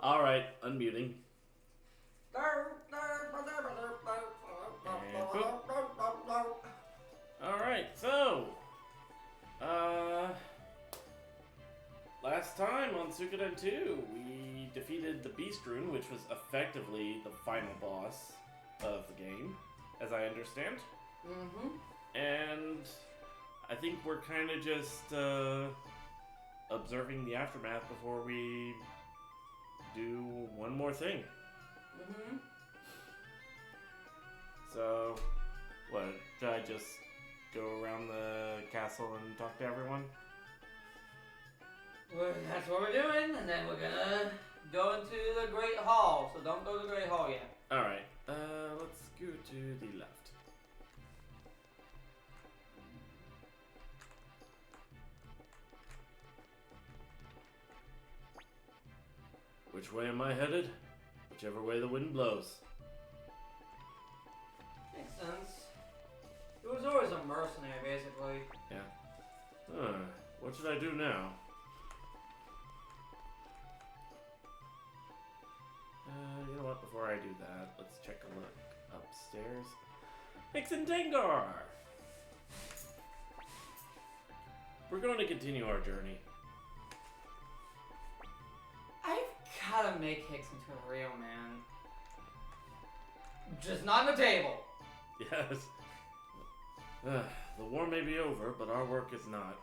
Alright, unmuting. Alright, so last time on SUIKODEN II, we defeated the Beast Rune, which was effectively the final boss of the game, as I understand. And I think we're kind of just observing the aftermath before we do one more thing. So, what, should I just go around the castle and talk to everyone? Well, that's what we're doing, and then we're gonna go into the Great Hall, so don't go to the Great Hall yet. Alright, let's go to the left. Which way am I headed? Whichever way the wind blows. Makes sense. He was always a mercenary, basically. Yeah. What should I do now? You know what? Before I do that, let's check a look upstairs. Vixen Dengar! We're going to continue our journey. I've gotta make Hicks into a real man. Just not on the table. Yes. The war may be over, but our work is not.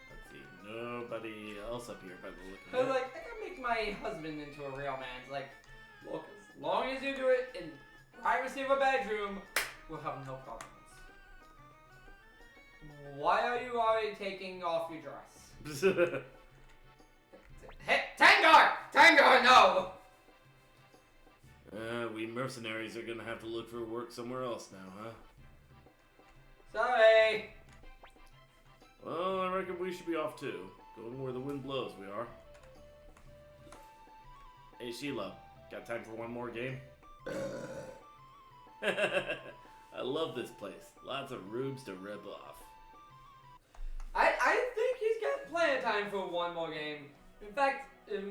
Let's see, nobody else up here by the look I of was it. like, I can make my husband into a real man. It's like, look, as long as you do it in privacy of a bedroom, we'll have no problems. Why are you already taking off your dress? Hey, Tangar! Tangar, no! We mercenaries are gonna have to look for work somewhere else now, huh? Sorry. Well, I reckon we should be off too. Going where the wind blows, we are. Hey, Sheila, got time for one more game? I love this place. Lots of rubes to rip off. I think he's got plenty of time for one more game. In fact, if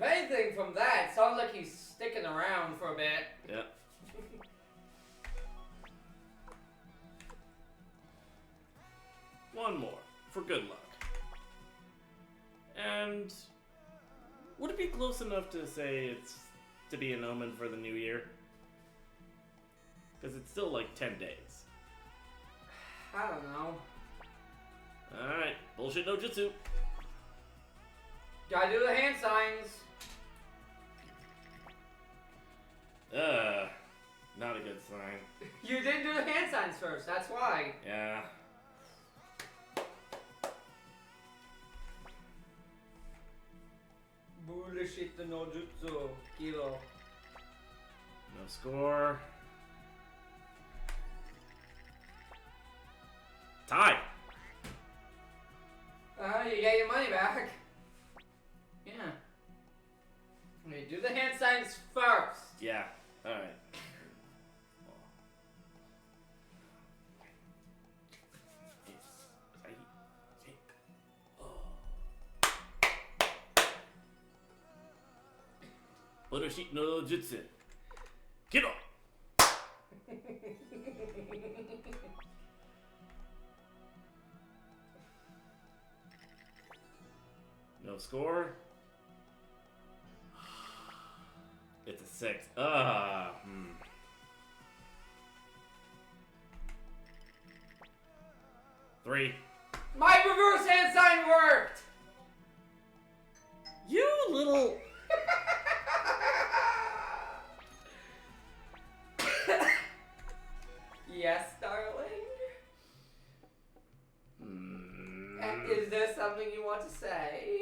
anything from that, it sounds like he's sticking around for a bit. Yeah. One more, for good luck. And would it be close enough to say it's to be an omen for the new year? Because it's still like 10 days. I don't know. Alright, bullshit no jutsu. Gotta do the hand signs. Not a good sign. You didn't do the hand signs first, that's why. Yeah. Bullshit no jutsu, Kilo. No score. Tie! You get your money back. Yeah. You do the hand signs first. Yeah, alright. Bullshit no jutsu. Get up! No score. It's a 6. Three. My reverse hand sign worked! You little... Yes, darling? Is there something you want to say?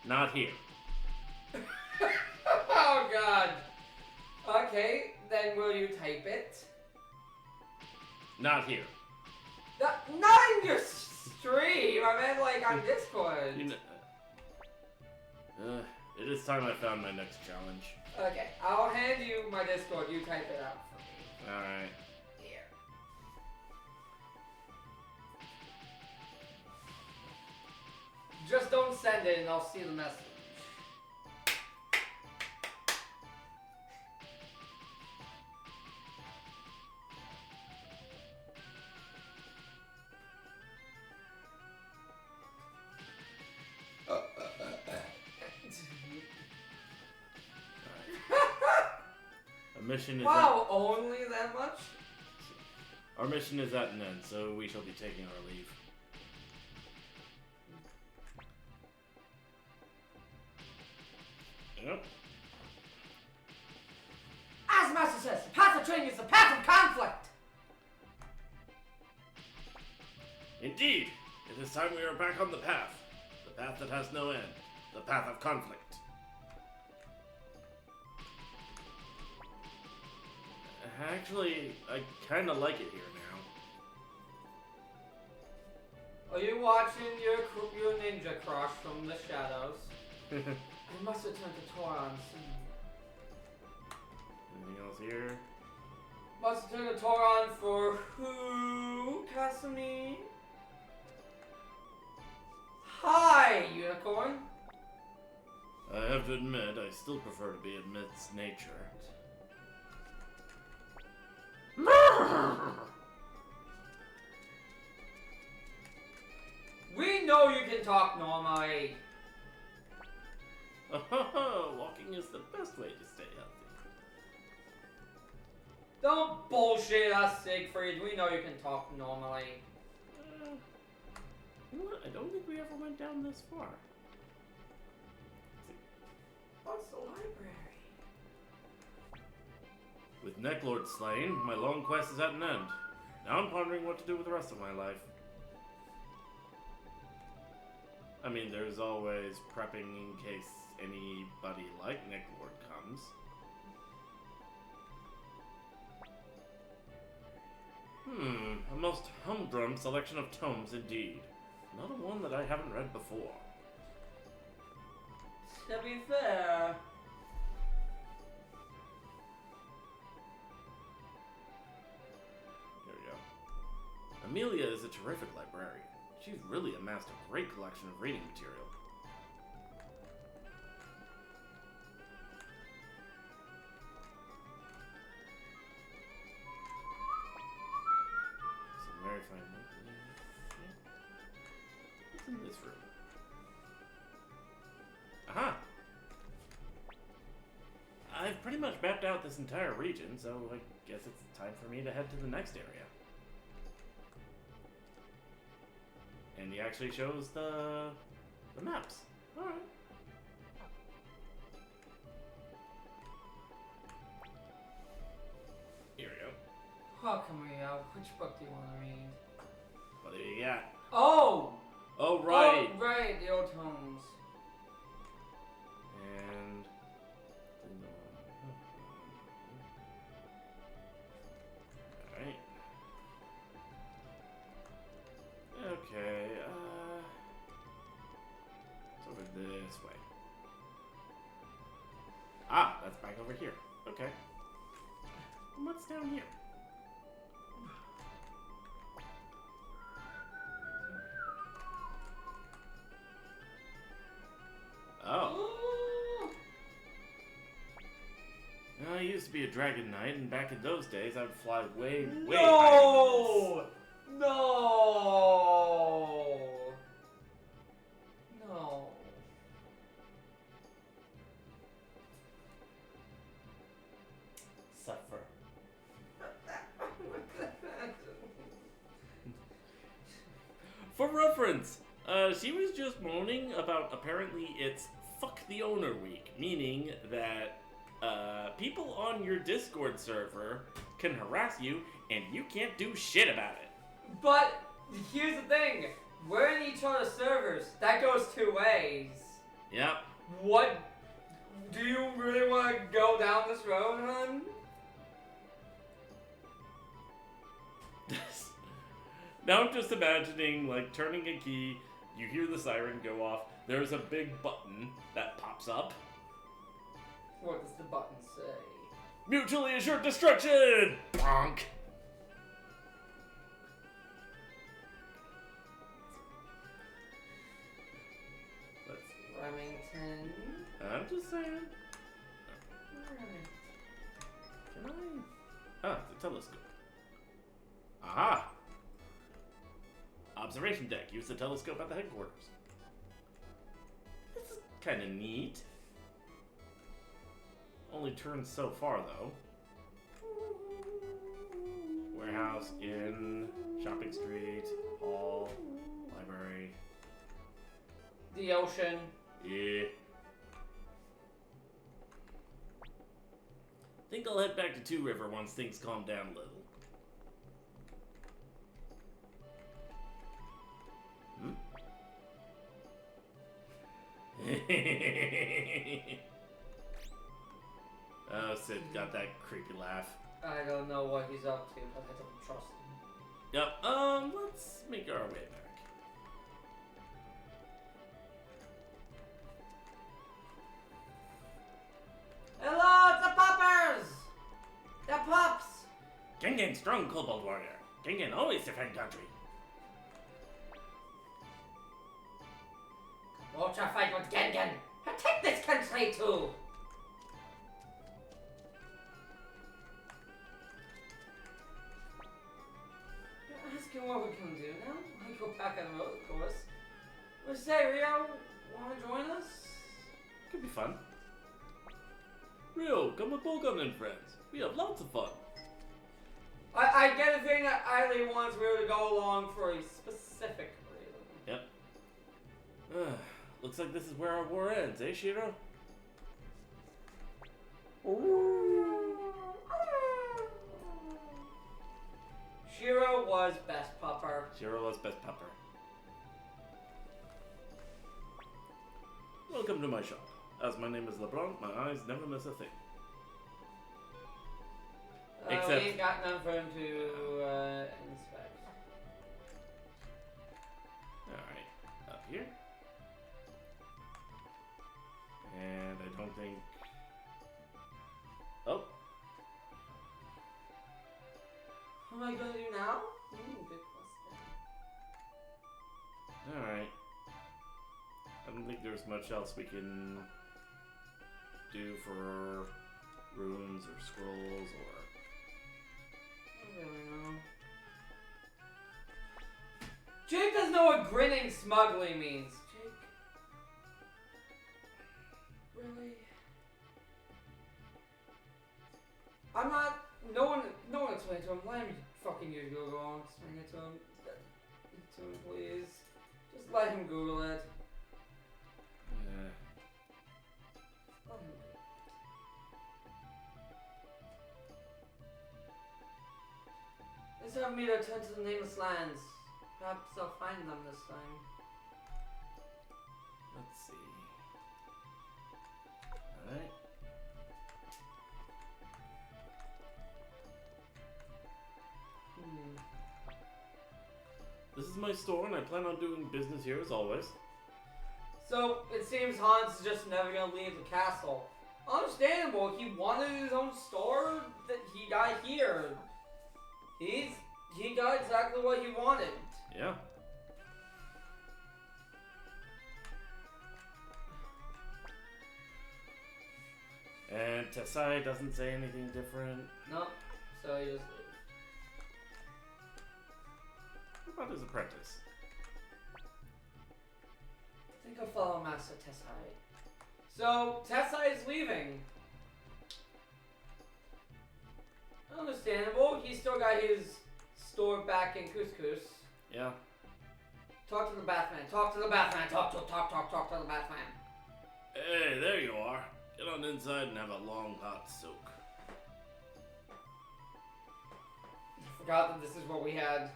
Not here. Oh god. Okay, then will you type it? Not here. Not in your stream, I meant like on Discord. You know, It is time I found my next challenge. Okay, I'll hand you my Discord. You type it out for me. Alright. Here. Just don't send it and I'll see the message. Mission is Wow, only that much? Our mission is at an end, so we shall be taking our leave. Yep. As the master says, the path of training is the path of conflict! Indeed! It is time we are back on the path. The path that has no end. The path of conflict. Actually, I kinda like it here Are you watching your ninja crush from the shadows? now. I must return to Toron soon. Anything else here? Must return to Toron for who, Kasumi? Hi, unicorn. I have to admit, I still prefer to be amidst nature. We know you can talk normally. Walking is the best way to stay healthy. Don't bullshit us, Siegfried. We know you can talk normally. You know what? I don't think we ever went down this far. What's the library? With Necklord slain, my long quest is at an end. Now I'm pondering what to do with the rest of my life. I mean, there's always prepping in case anybody like Necklord comes. A most humdrum selection of tomes indeed. Not a one that I haven't read before. To be fair, Here we go. Amelia is a terrific librarian. She's really amassed a great collection of reading material. Some very fine monthly. What's in this room? Aha! I've pretty much mapped out this entire region, so I guess it's time for me to head to the next area. And he actually shows the maps. Alright. Here we go. welcome, Rio. Which book do you want to read? What do you got? Oh! Oh, right! Oh, right, the old tomes. And... Alright. Okay, it's over this way. Ah, that's back over here. Okay. And what's down here? Oh. I used to be a dragon knight, and back in those days, I would fly way, way higher than this. No! No. Suffer. For reference, she was just moaning about apparently it's fuck the owner week, meaning that people on your Discord server can harass you and you can't do shit about it. But here's the thing. We're in each other's servers. That goes two ways. Yep. What? Do you really want to go down this road, hun? Now I'm just imagining, like, turning a key, you hear the siren go off, there's a big button that pops up, What does the button say? Mutually assured destruction! Bonk! Let's. Remington. I'm just saying. Remington. Can I? Ah, it's a telescope. Aha! Observation deck. Use the telescope at the headquarters. This is kind of neat. Only turns so far, though. Warehouse, inn, shopping street, hall, library. The ocean. Yeah. Think I'll head back to Two River once things calm down a little. Oh, Sid got that creepy laugh. I don't know what he's up to, but I don't trust him. Yep, let's make our way back. Hello, it's the poppers! The pups! Gengen, strong kobold warrior. Gengen, always defend country. Won't you fight with Gengen? Protect this country too! You're asking what we can do now? We go back on the road, of course. What say, Rio? Wanna join us? Could be fun. Rio, come with Bogan and friends. We have lots of fun. I get a thing that Eileen wants Rio to go along for a specific reason. Yep. Looks like this is where our war ends, eh, Shiro? Shiro was best pupper. Shiro was best pupper. Welcome to my shop. As my name is LeBron, my eyes never miss a thing. Except... we ain't got none for him to inspect. Alright, up here. And I don't think... Oh. What am I gonna do now? Good question. Alright. I don't think there's much else we can do for runes or scrolls or... I don't really know. Jake doesn't know what grinning smugly means. Jake? Really? I'm not... No one explained to him. Let him fucking use Google. Explain it to him. Please. Just let him Google it. Yeah. Let him. Let's have me to return to the nameless lands. Perhaps I'll find them this time. Let's see. Alright. This is my store and I plan on doing business here as always. So, it seems Hans is just never gonna leave the castle. Understandable, he wanted his own store, that he got here. He got exactly what he wanted. Yeah. And Tessai doesn't say anything different. Nope, so he just leaves. What about his apprentice? I think I'll follow Master Tessai. So, Tessai is leaving. Understandable, he still got his store back in Couscous. Yeah. Talk to the Bathman, talk to the Bathman, talk to the Bathman. Hey, there you are. Get on inside and have a long hot soak. I forgot that this is what we had.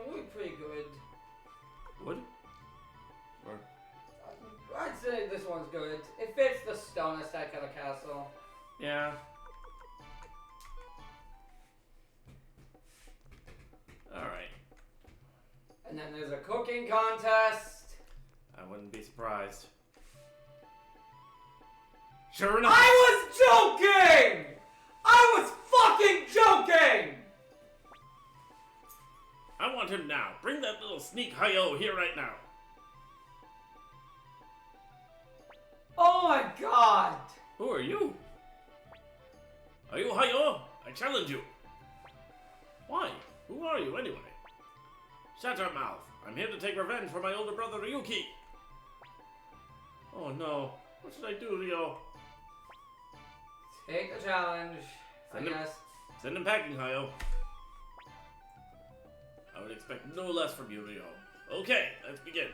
We're pretty good. Wood? Or? I'd say this one's good. It fits the stone aesthetic of the castle. Yeah. And then there's a cooking contest. I wouldn't be surprised. Sure enough. I was joking! I was fucking joking! I want him now. Bring that little sneak hi-yo here right now. Oh my god! Who are you? Are you hi-yo? I challenge you. Why? Who are you anyway? Shut your mouth. I'm here to take revenge for my older brother Ryuki. Oh no. What should I do, Ryo? Take the challenge, I guess. Send him packing, Hayo. I would expect no less from you, Ryo. Okay, let's begin.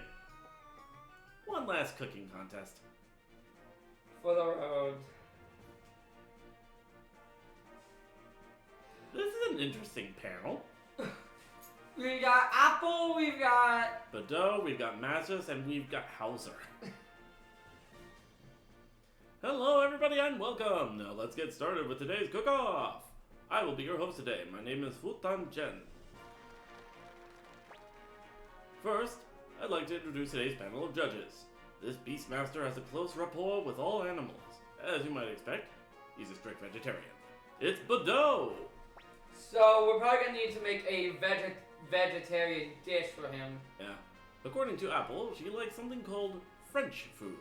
One last cooking contest. For the road. This is an interesting panel. We've got Apple, we've got... Bado, we've got Mazus, and we've got Hauser. Hello everybody and welcome! Now let's get started with today's cook-off! I will be your host today. My name is Futan Chen. First, I'd like to introduce today's panel of judges. This Beastmaster has a close rapport with all animals. As you might expect, he's a strict vegetarian. It's Bado! So, we're probably gonna need to make a vegetarian dish for him. Yeah. According to Apple, she likes something called French food.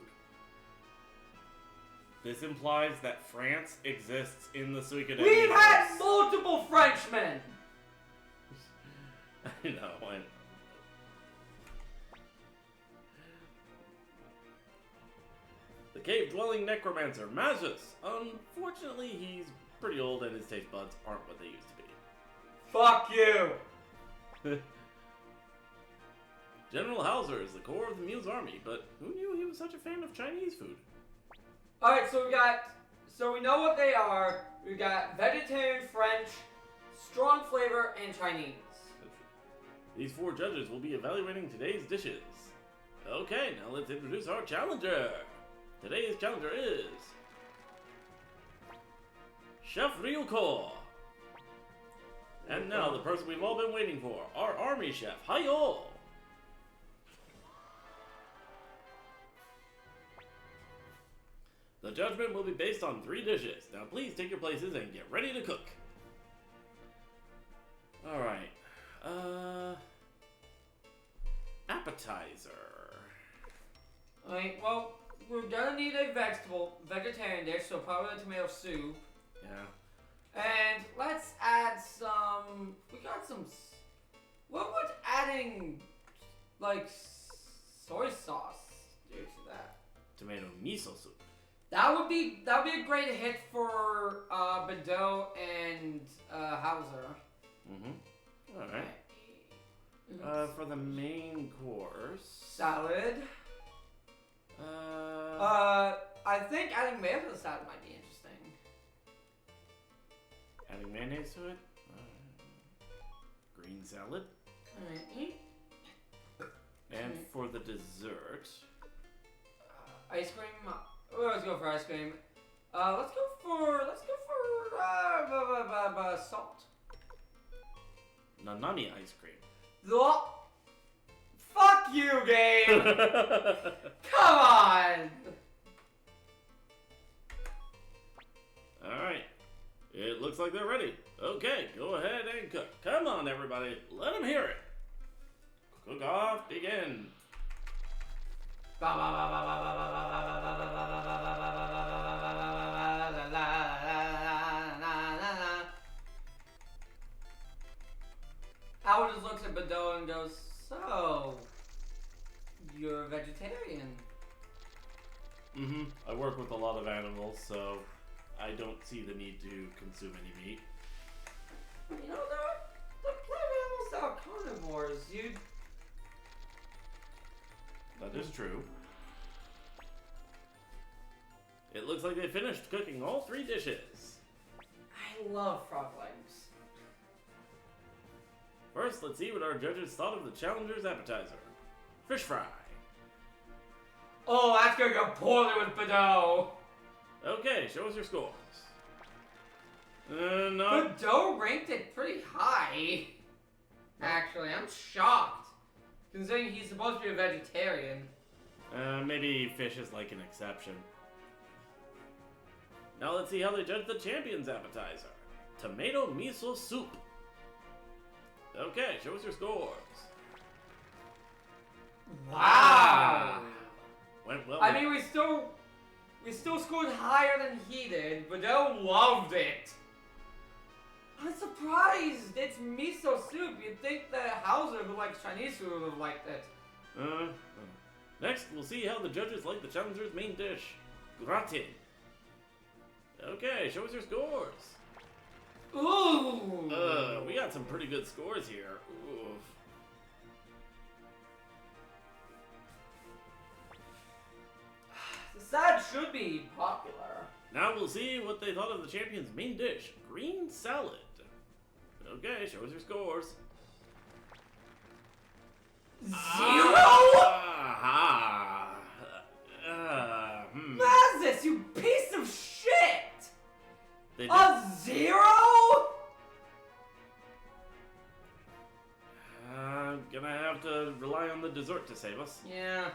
This implies that France exists in the SUIKODEN II. We've had multiple Frenchmen! I know, The cave-dwelling necromancer, Mazus. Unfortunately, he's pretty old and his taste buds aren't what they used to be. Fuck you! General Hauser is the core of the Mule's army, but who knew he was such a fan of Chinese food? Alright, so we know what they are. We've got vegetarian, French, strong flavor, and Chinese. These 4 judges will be evaluating today's dishes. Okay, now let's introduce our challenger. Today's challenger is... Chef Ryuko. And now the person we've all been waiting for, our army chef, Hayo. The judgment will be based on 3 dishes. Now please take your places and get ready to cook. Alright. Appetizer. Alright, well, we're gonna need a vegetarian dish, so probably a tomato soup. Yeah. And let's add some, what would adding, like, soy sauce do to that? Tomato miso soup. That would be a great hit for Bado and Hauser. Mm-hmm. Alright. For the main course... Salad. I think adding mayo to the salad might be interesting. Adding mayonnaise to it? Green salad. Alright. And for the dessert... ice cream. Let's go for ice cream. Let's go for salt. Nanami ice cream. Fuck you, game! Come on! Alright. It looks like they're ready. Okay, go ahead and cook. Come on, everybody. Let them hear it. Cook off, begin. Howard just looks at Bado and goes, so, you're a vegetarian? Mm-hmm. I work with a lot of animals, so I don't see the need to consume any meat. You know, there are plenty of animals that are carnivores. That is true. It looks like they finished cooking all 3 dishes. I love frog legs. First, let's see what our judges thought of the challenger's appetizer. Fish fry. Oh, that's gonna go poorly with Bado. Okay, show us your scores. Bado ranked it pretty high. Actually, I'm shocked. Considering he's supposed to be a vegetarian. Maybe fish is like an exception. Now let's see how they judge the champion's appetizer. Tomato miso soup. Okay, show us your scores. Wow. Went well. I mean, we still scored higher than he did, but they loved it. I'm surprised. It's miso soup. You'd think that Hauser, who likes Chinese food, would have liked it. Next, we'll see how the judges like the challenger's main dish, gratin. Okay, show us your scores. Ooh. We got some pretty good scores here. Oof. The salad should be popular. Now we'll see what they thought of the champion's main dish, green salad. Okay, show us your scores. 0? Mazis, you piece of shit! They A 0? Gonna have to rely on the dessert to save us. Yeah.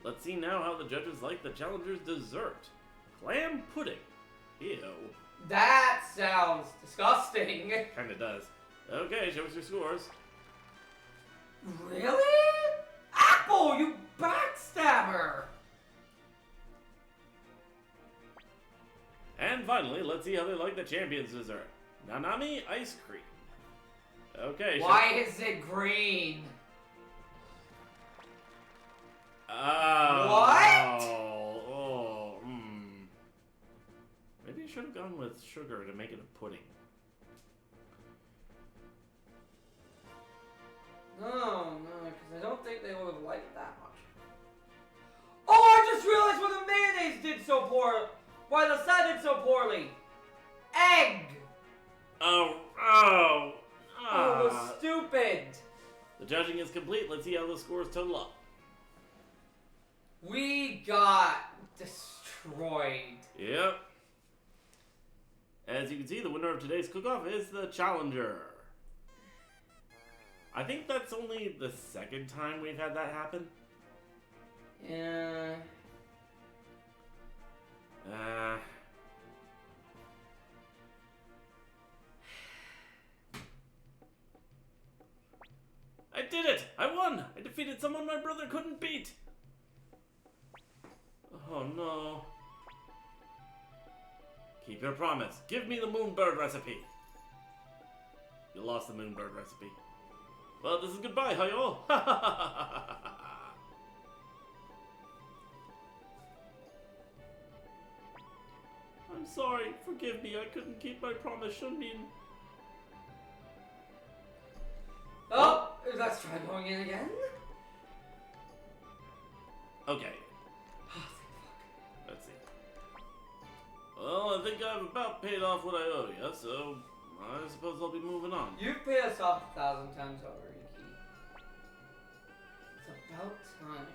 Let's see now how the judges like the challenger's dessert. Clam pudding. Ew. That sounds disgusting. Kinda does. Okay, show us your scores. Really? Apple, you backstabber! And finally, let's see how they like the champion's dessert. Nanami ice cream. Okay. Why is it green? What? Maybe you should have gone with sugar to make it a pudding. No, because I don't think they would have liked that much. Oh, I just realized why the mayonnaise did so poor. Why the salad did so poorly. Egg. Oh, it was stupid. The judging is complete. Let's see how the scores total up. We got destroyed. Yep. As you can see, the winner of today's cook-off is the challenger. I think that's only the second time we've had that happen. Yeah. I did it! I won! I defeated someone my brother couldn't beat! Oh no. Keep your promise. Give me the moonbird recipe. You lost the moonbird recipe. Well, this is goodbye, Hayo. I'm sorry. Forgive me. I couldn't keep my promise, Shunmin. Oh, let's try going in again. Okay. Let's see. Well, I think I've about paid off what I owe you, so I suppose I'll be moving on. You've paid us off 1,000 times over, Yuki. It's about time.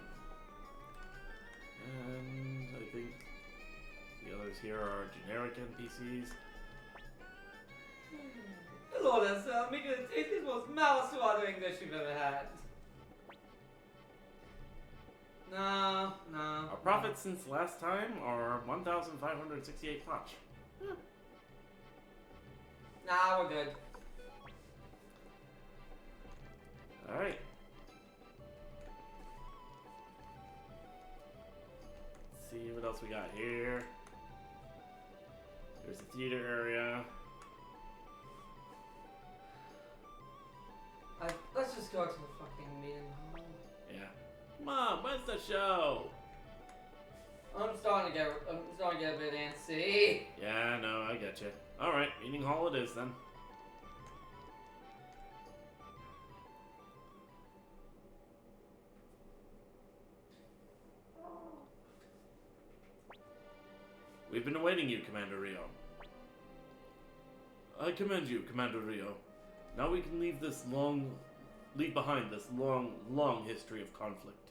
And I think the others here are generic NPCs. Hello there, sir. Making the tastiest, most mouth-watering English you've ever had. No. Our profits since last time are 1,568 potch. Nah, we're good. Alright. Let's see what else we got here. There's the theater area. Let's just go to the fucking meeting hall. Yeah. Come on, where's the show? I'm starting to get a bit antsy. Yeah, no, I get you. Alright, meeting hall it is then. We've been awaiting you, Commander Rio. I commend you, Commander Rio. Now we can leave behind this long history of conflict.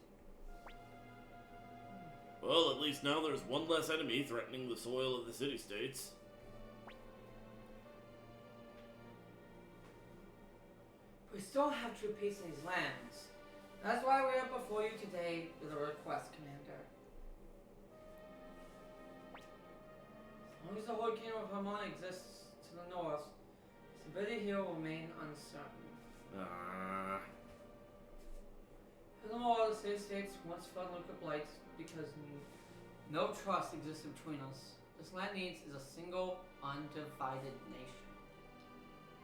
Well, at least now there's one less enemy threatening the soil of the city-states. We still have true peace in these lands. That's why we're up before you today with a request, Commander. As long as the whole kingdom of Harmon exists to the north, stability here will remain uncertain. Furthermore, the city states once felt look of light because no trust exists between us. This land needs is a single, undivided nation.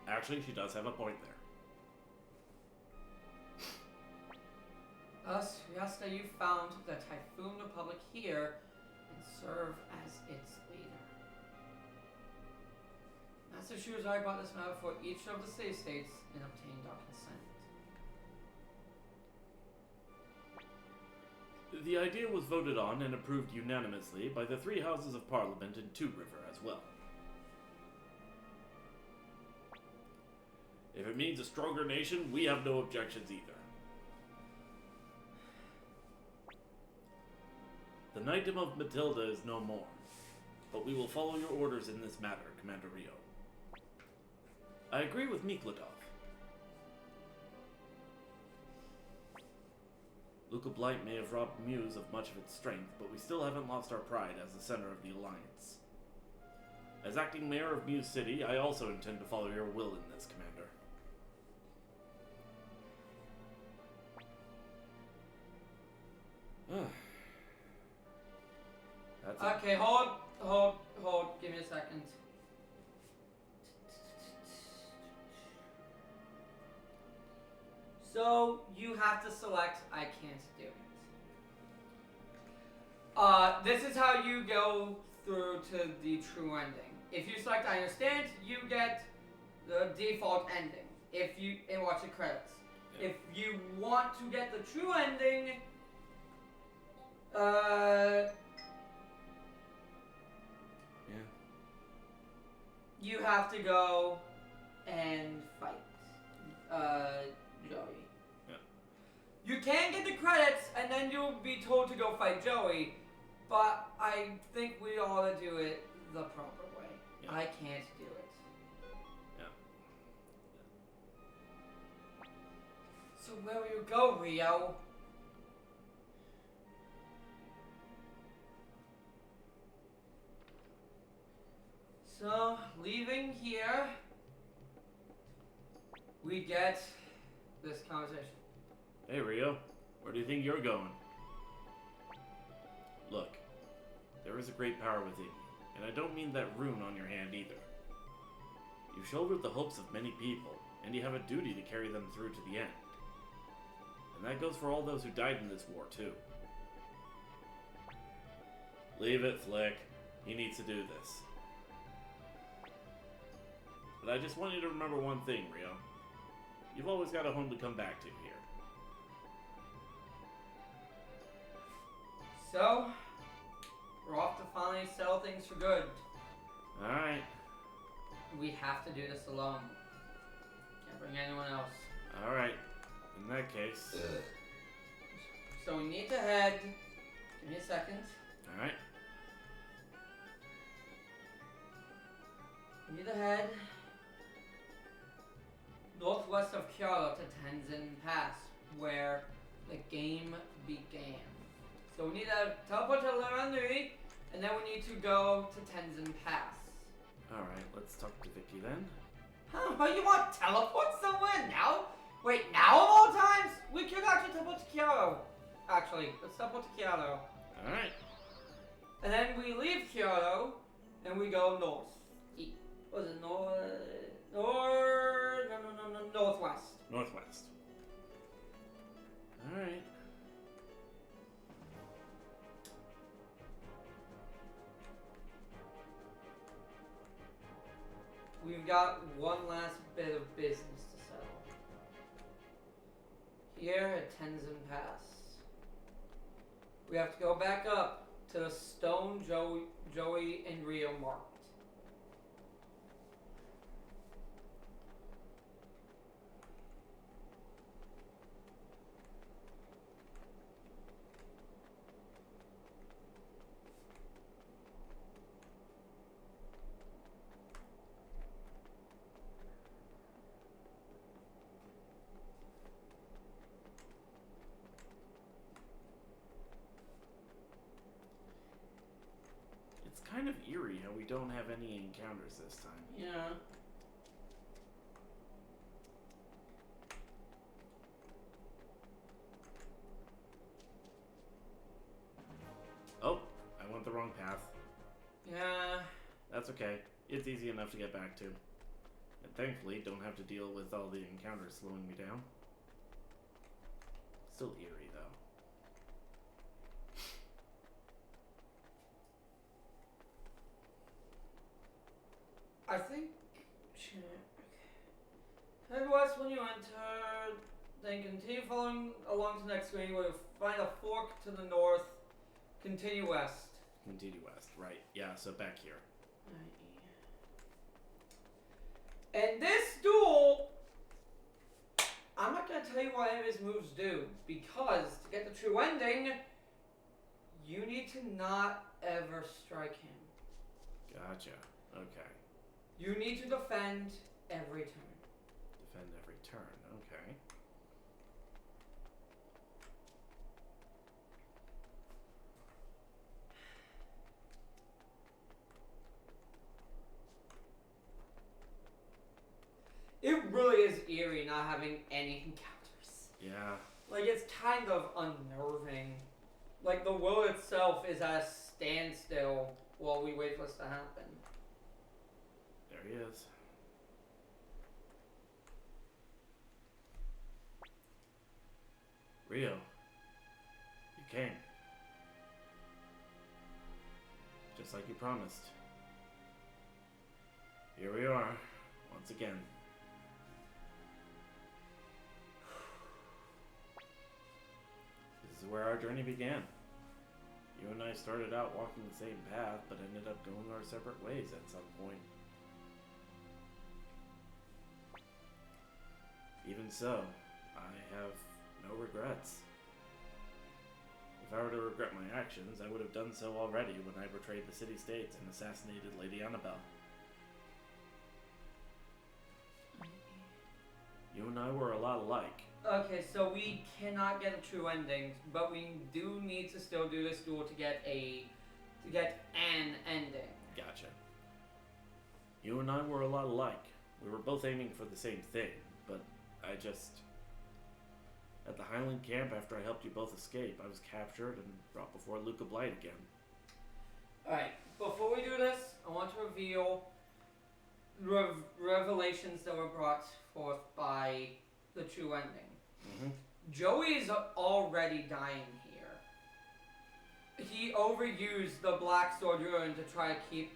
Actually, she does have a point there. Thus, we ask that you found the Typhoon Republic here and serve as its leader. Master Shurazai brought this matter for each of the city-states and obtained our consent. The idea was voted on and approved unanimously by the 3 houses of Parliament in Two River as well. If it means a stronger nation, we have no objections either. The Knightdom of Matilda is no more, but we will follow your orders in this matter, Commander Rio. I agree with Mikladov. Luca Blight may have robbed Muse of much of its strength, but we still haven't lost our pride as the center of the Alliance. As acting mayor of Muse City, I also intend to follow your will in this, Commander. That's Okay, hold. Give me a second. So, you have to select I can't do it. This is how you go through to the true ending. If you select I understand, you get the default ending. And watch the credits. Yeah. If you want to get the true ending, you have to go and fight Joey. Yeah. You can get the credits and then you'll be told to go fight Joey, but I think we ought to do it the proper way. Yeah. I can't do it. Yeah. So where will you go, Rio? So, leaving here, we get this conversation. Hey, Rio. Where do you think you're going? Look, there is a great power within you, and I don't mean that rune on your hand either. You've shouldered the hopes of many people, and you have a duty to carry them through to the end. And that goes for all those who died in this war, too. Leave it, Flick. He needs to do this. But I just want you to remember one thing, Rio. You've always got a home to come back to here. So, we're off to finally settle things for good. Alright. We have to do this alone. Can't bring anyone else. Alright. In that case. So we need to head. Give me a second. Alright. We need to head northwest of Kyoto to Tenzin Pass, where the game began. So we need to teleport to Laranduri, and then we need to go to Tenzin Pass. Alright, let's talk to Vicky then. Huh, but you want to teleport somewhere now? Wait, now of all times? We could actually teleport to Kyoto. Actually, let's teleport to Kyoto. Alright. And then we leave Kyoto, and we go north. Was it northwest. Northwest. Alright. We've got one last bit of business to settle. Here at Tenzin Pass, we have to go back up to the stone Joey and Rio marked. kind of eerie how we don't have any encounters this time. Yeah. Oh, I went the wrong path. Yeah. That's okay. It's easy enough to get back to. And thankfully, don't have to deal with all the encounters slowing me down. Still eerie, though. I think. Head west when you enter, then continue following along to the next screen where you'll find a fork to the north. Continue west. Continue west, right. Yeah, so back here. And this duel, I'm not going to tell you what any of his moves do, because to get the true ending, you need to not ever strike him. Gotcha. Okay. You need to defend every turn. Defend every turn. Okay. It really is eerie not having any encounters. Yeah. Like, it's kind of unnerving. Like, the world itself is at a standstill while we wait for this to happen. There he is. Rio. You came. Just like you promised. Here we are, once again. This is where our journey began. You and I started out walking the same path, but ended up going our separate ways at some point. Even so, I have no regrets. If I were to regret my actions, I would have done so already when I betrayed the city-states and assassinated Lady Annabelle. You and I were a lot alike. Okay, so we cannot get a true ending, but we do need to still do this duel to get an ending. Gotcha. You and I were a lot alike. We were both aiming for the same thing, but I just... At the Highland camp, after I helped you both escape, I was captured and brought before Luca Blight again. Alright, before we do this, I want to reveal revelations that were brought forth by the true ending. Mm-hmm. Joey's already dying here. He overused the Black Sword rune to try to keep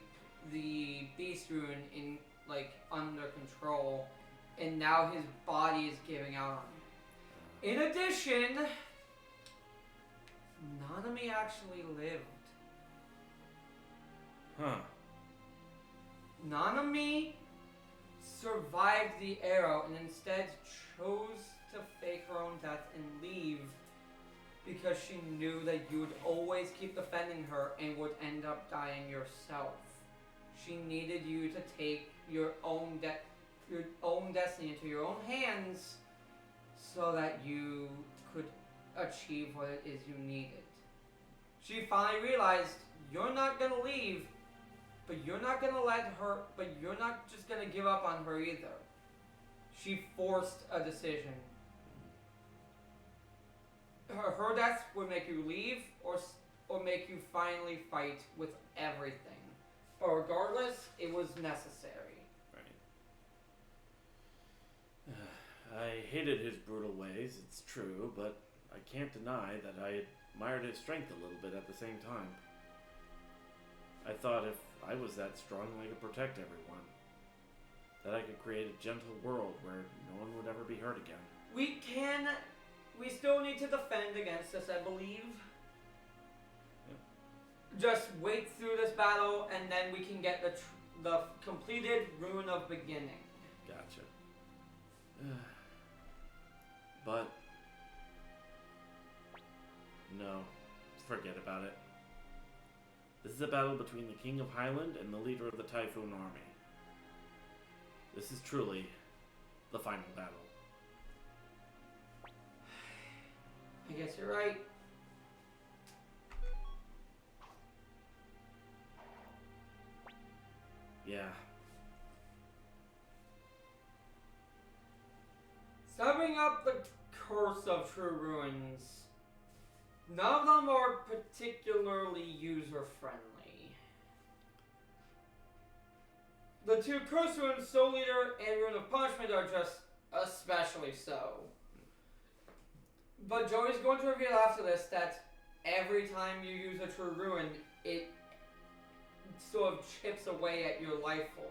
the Beast rune under control, and now his body is giving out on him. In addition, Nanami actually lived. Huh. Nanami survived the arrow and instead chose to fake her own death and leave because she knew that you would always keep defending her and would end up dying yourself. She needed you to take your own destiny into your own hands so that you could achieve what it is you needed. She finally realized you're not gonna leave, but you're not just gonna give up on her either. She forced a decision. Her death would make you leave or make you finally fight with everything. But regardless, it was necessary. I hated his brutal ways, it's true, but I can't deny that I admired his strength a little bit at the same time. I thought if I was that strong, I could protect everyone. That I could create a gentle world where no one would ever be hurt again. We still need to defend against this, I believe. Yep. Just wait through this battle, and then we can get the completed Rune of Beginning. Gotcha. But... no, forget about it. This is a battle between the King of Highland and the leader of the Typhoon Army. This is truly the final battle. I guess you're right. Yeah. Summing up the Curse of True Ruins, none of them are particularly user-friendly. The two Curse Ruins, Soul Leader and Rune of Punishment, are just especially so. But Joey's going to reveal after this that every time you use a True Ruin, it sort of chips away at your life force.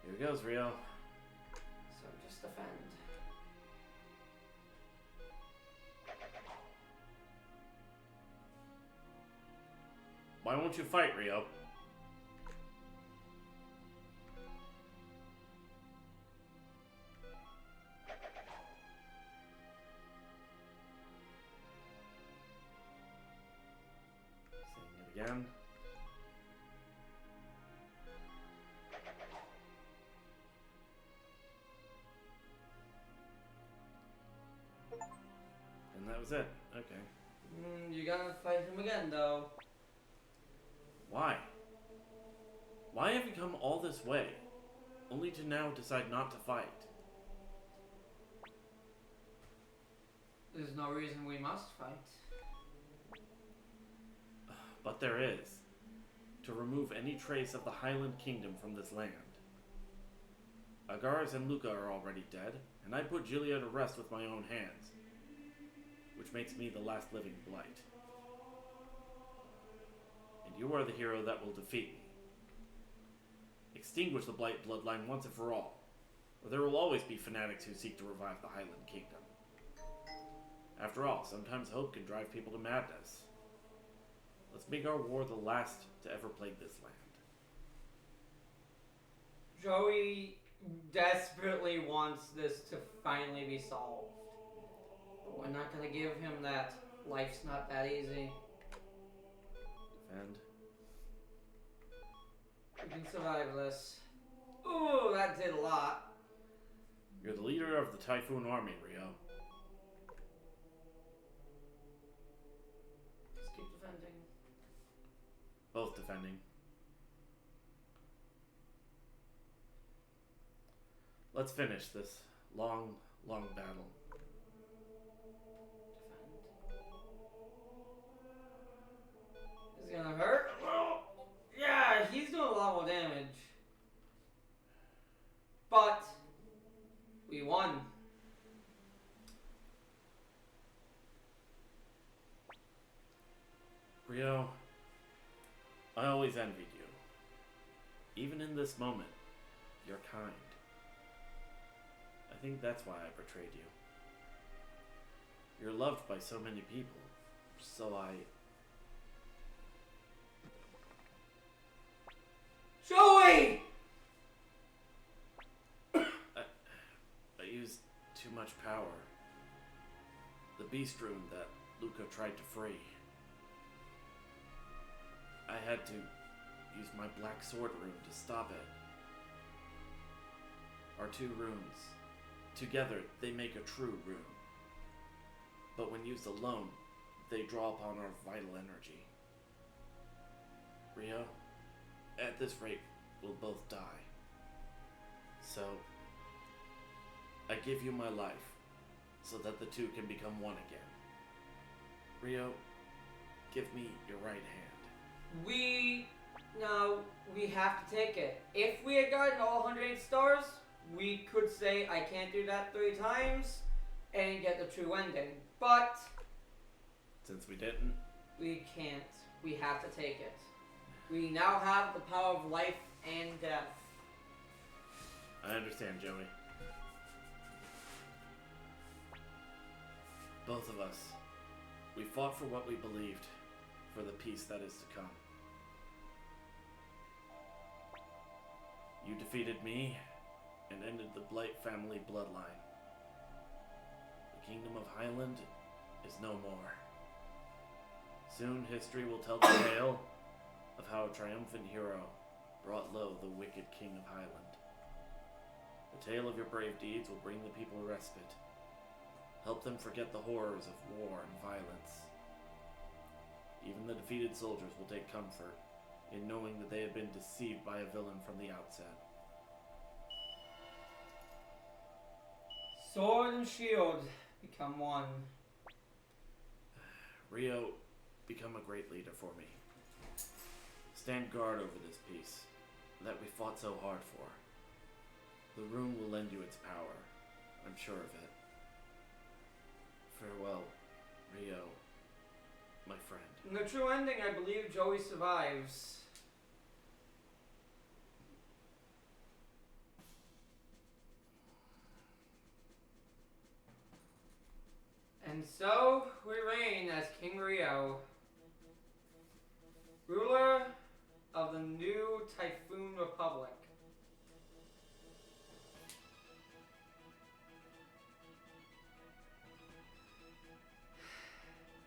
Here goes, Rio. So just defend. Why won't you fight, Rio? Saying it again. And that was it. Okay. You're gonna fight him again, though. Why? Why have you come all this way, only to now decide not to fight? There's no reason we must fight. But there is. To remove any trace of the Highland Kingdom from this land. Agars and Luca are already dead, and I put Gilia to rest with my own hands, which makes me the last living blight. And you are the hero that will defeat me. Extinguish the blight bloodline once and for all, or there will always be fanatics who seek to revive the Highland Kingdom. After all, sometimes hope can drive people to madness. Let's make our war the last to ever plague this land. Joey desperately wants this to finally be solved. But we're not gonna give him that. Life's not that easy. Defend. We can survive this. Ooh, that did a lot. You're the leader of the Typhoon Army, Rio. Just keep defending. Both defending. Let's finish this long, long battle. Defend. Is it gonna hurt? Yeah, he's doing a lot more damage. But we won. Rio, I always envied you. Even in this moment, you're kind. I think that's why I betrayed you. You're loved by so many people, so Joey! I used too much power. The beast rune that Luca tried to free. I had to use my black sword rune to stop it. Our two runes, together they make a true rune. But when used alone, they draw upon our vital energy. Rio, at this rate, we'll both die. So, I give you my life, so that the two can become one again. Rio, give me your right hand. We have to take it. If we had gotten all 108 stars, we could say I can't do that 3 times and get the true ending. But Since we didn't, we can't. We have to take it. We now have the power of life and death. I understand, Joey. Both of us, we fought for what we believed, for the peace that is to come. You defeated me and ended the Blight family bloodline. The Kingdom of Highland is no more. Soon history will tell the tale of how a triumphant hero brought low the wicked King of Highland. The tale of your brave deeds will bring the people respite. Help them forget the horrors of war and violence. Even the defeated soldiers will take comfort, in knowing that they had been deceived by a villain from the outset. Sword and shield become one. Rio, become a great leader for me. Stand guard over this peace that we fought so hard for. The rune will lend you its power. I'm sure of it. Farewell, Rio, my friend. In the true ending, I believe Joey survives. And so we reign as King Rio, ruler of the new Typhoon Republic.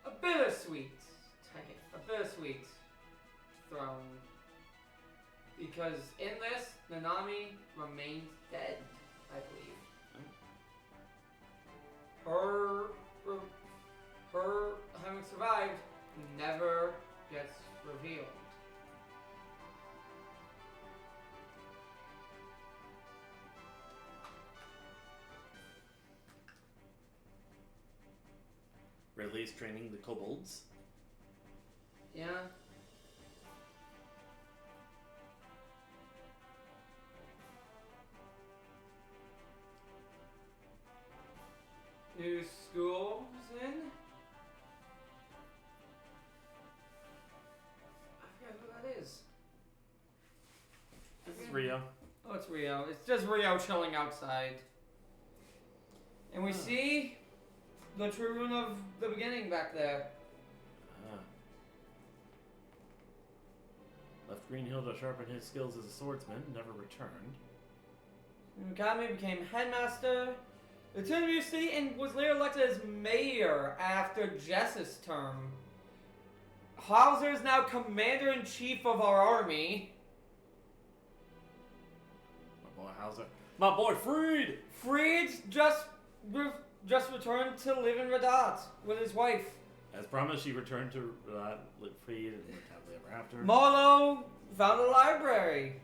A bittersweet throne. Because in this, Nanami remains dead, I believe. Her having survived never gets revealed. Ridley's training the kobolds. Yeah. New school's in. I forget who that is. This is Rio. Oh, it's Rio. It's just Rio chilling outside. And we see the true rune of the beginning back there. Left Greenhill to sharpen his skills as a swordsman, never returned. Kami became headmaster, returned to New City, and was later elected as mayor after Jess's term. Hauser is now commander-in-chief of our army. My boy Hauser. My boy Freed! Freed just returned to live in Radat with his wife. As promised, she returned to Freed and lived happily ever after. Marlo found a library.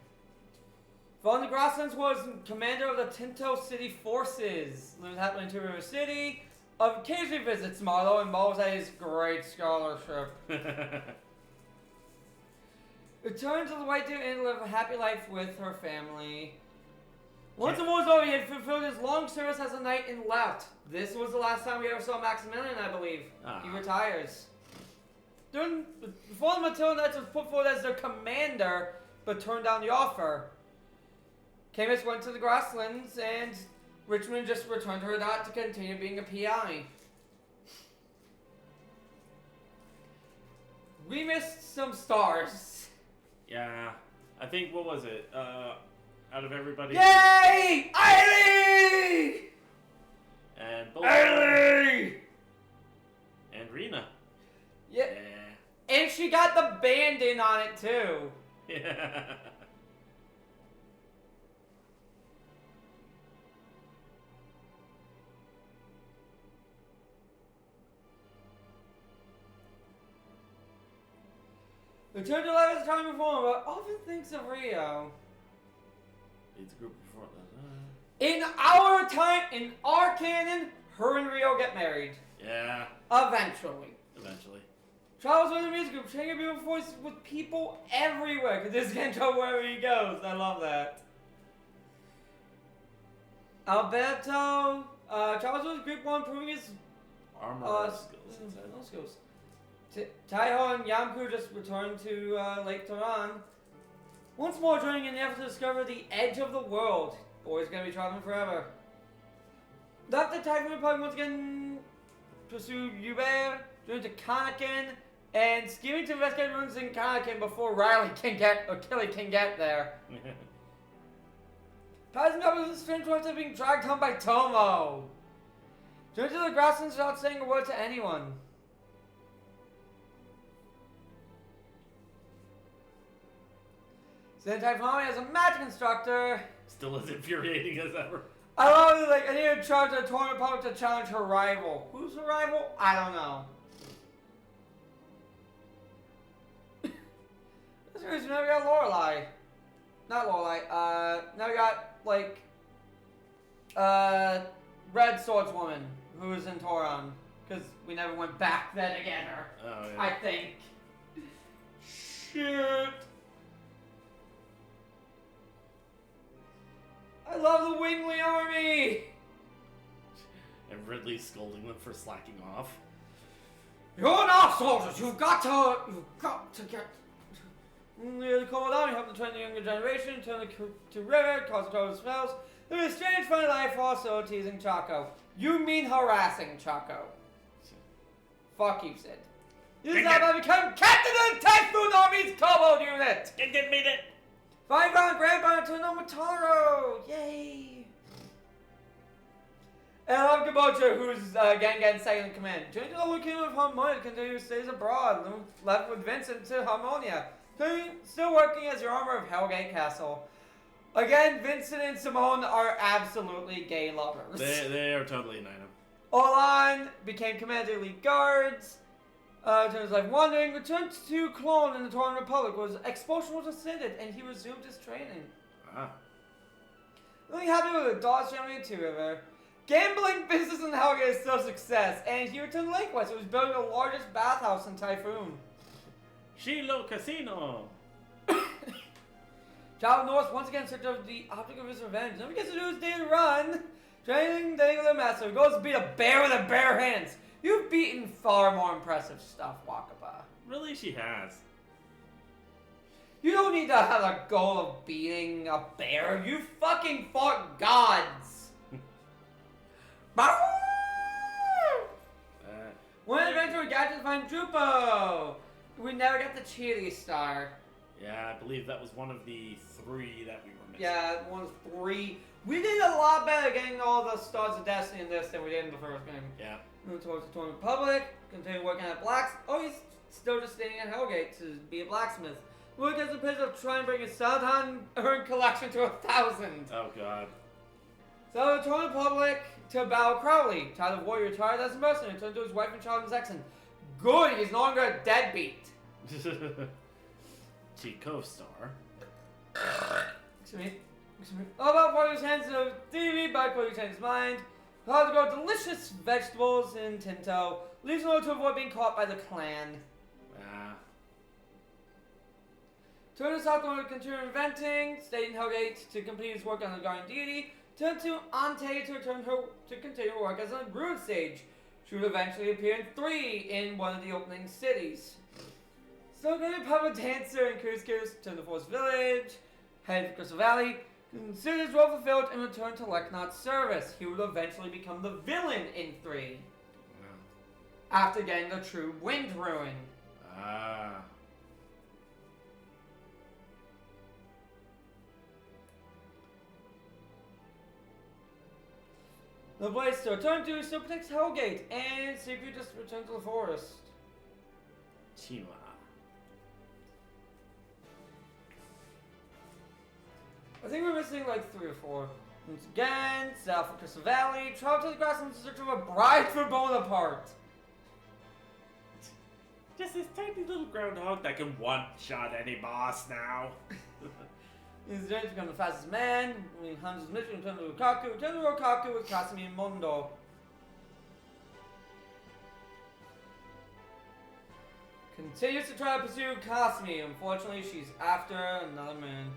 Von de Grasslands was commander of the Tinto City forces. Lived happily in Two River City. Occasionally visits Marlo and marvels at his great scholarship. Returned to the White Deer Inn to live a happy life with her family. Once the war was over, he had fulfilled his long service as a knight and left. This was the last time we ever saw Maximilian, I believe. He retires. Before the Matilda Knights was put forward as their commander, but turned down the offer. Camus went to the Grasslands, and Richmond just returned to Radat to continue being a PI. We missed some stars. Yeah, I think, what was it? Out of everybody. Yay! Eileen! And both. Eileen! And Rena. Yeah. And she got the band in on it too. Yeah. Return to life as a time before, but often thinks of Rio. Leads a group before that. In our time, in our canon, her and Rio get married. Yeah. Eventually. Travels with a music group, sharing a beautiful voice with people everywhere, because this can go wherever he goes. I love that. Alberto travels with a group while improving his Armor skills. Taiho and Yamku just returned to Lake Taran. Once more joining in the effort to discover the edge of the world. Boy's gonna be traveling forever. Left the Typhoon Republic once again pursue Hubert, joined to Kanakin, and scheming to investigate ruins in Kanakin before Killy can get there. Passing up with his strange after being dragged home by Tomo. Joined to the Grasslands without saying a word to anyone. Then Typhon as a magic instructor. Still as infuriating as ever. I love it, like, I need to charge the tournament public to challenge her rival. Who's her rival? I don't know. That's the reason we never got Lorelei. Not Lorelei. Now we got, like, Red Swordswoman, who was in Toron. Because we never went back then again, or Oh, yeah. I think. Shit. I love the Wingly Army! And Ridley scolding them for slacking off. You're not soldiers! You've got to get... The Cold Army help to train the younger generation, turn the to river, cause total smells. There is strange funny life also teasing Chaco. You mean harassing Chaco. Fuck you, Sid. This is how I become captain of the Typhoon Army's Kobold unit! Didn't mean it! Find Grand Grandpa to Nomataro! Yay! And I love Kabocha, who's Gangan's second in command. Joined the whole kingdom of Harmonia, continue stays abroad, left with Vincent to Harmonia. Still working as your armor of Hellgate Castle. Again, Vincent and Simone are absolutely gay lovers. They are totally an item. Olan became commander of Elite Guards. Turned his life wandering, returned to Cologne in the Toron Republic, was expulsion was rescinded, and he resumed his training. Ah. Really happy with the Dodge family in Two River. Gambling business in Hellgate is still a success, and he returned to Lakewest. It was building the largest bathhouse in Typhoon. Shiloh Casino! Travel north once again in search of the object of his revenge. Never gets to do his daily run. Training the English master. He goes to beat a bear with a bare hands. You've beaten far more impressive stuff, Wakaba. Really, she has. You don't need to have a goal of beating a bear. You fucking fought gods. One adventure we got to find Drupo. We never got the Chili Star. Yeah, I believe that was one of the 3 that we were missing. Yeah, one of 3. We did a lot better getting all the Stars of Destiny in this than we did in the first game. Yeah. Moved towards the Torn Republic, continue working at Blacks. Oh, he's still just staying at Hellgate to be a blacksmith. Work as a pitch of trying to bring his Southern earned collection to 1,000. Oh, God. So, the Torn Republic to battle Crowley. Tired of warrior, tired as a mercenary, turned to his wife and child in Zexon. Good, he's no longer a deadbeat. Chico Star. Excuse me. All about Warrior's hands of TV by Cody changed his mind. How to grow delicious vegetables in Tinto. Leaves no to avoid being caught by the clan. Ah. Turned to South going to continue inventing. Stayed in Hellgate to complete his work on the guardian deity. Turned to Ante to return her to continue work as a Brood Sage. She would eventually appear in 3 in one of the opening cities. Still going to be a public dancer in Couscous, turned to Forest Village, headed for Crystal Valley, considered his role fulfilled, and returned to Leknot's service. He would eventually become the villain in 3. Wow. After getting the true Wind Ruin. Ah. The place to return to still protects Hellgate, and Sifu just returned to the forest. Chima. I think we're missing like 3 or 4. Once again, south of Crystal Valley, travel to the grasslands in search of a bride for Bonaparte. Just this tiny little groundhog that can one-shot any boss now. He's journey to become the fastest man. When he hunts his mission, return to Rukaku. Return to Rukaku with Kasumi and Mondo. Continues to try to pursue Kasumi. Unfortunately, she's after another man.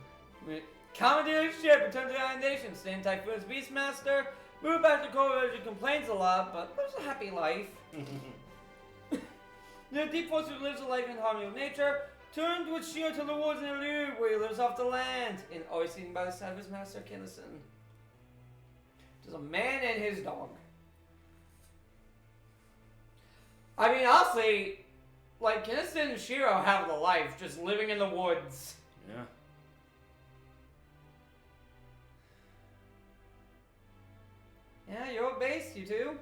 Commandeer his ship, return to the Island Nation, stay in Typhoon as Beastmaster. Move back to Cold Village, complains a lot, but lives a happy life. The deep forest who lives a life in harmony with nature. Turned with Shio to the woods in Elu, where he lives off the land, and always seen by the side of his master Kinnison. Just a man and his dog. I mean, honestly, like, Kinnison and Shiro have the life, just living in the woods. Yeah. Yeah, you're at base, you two.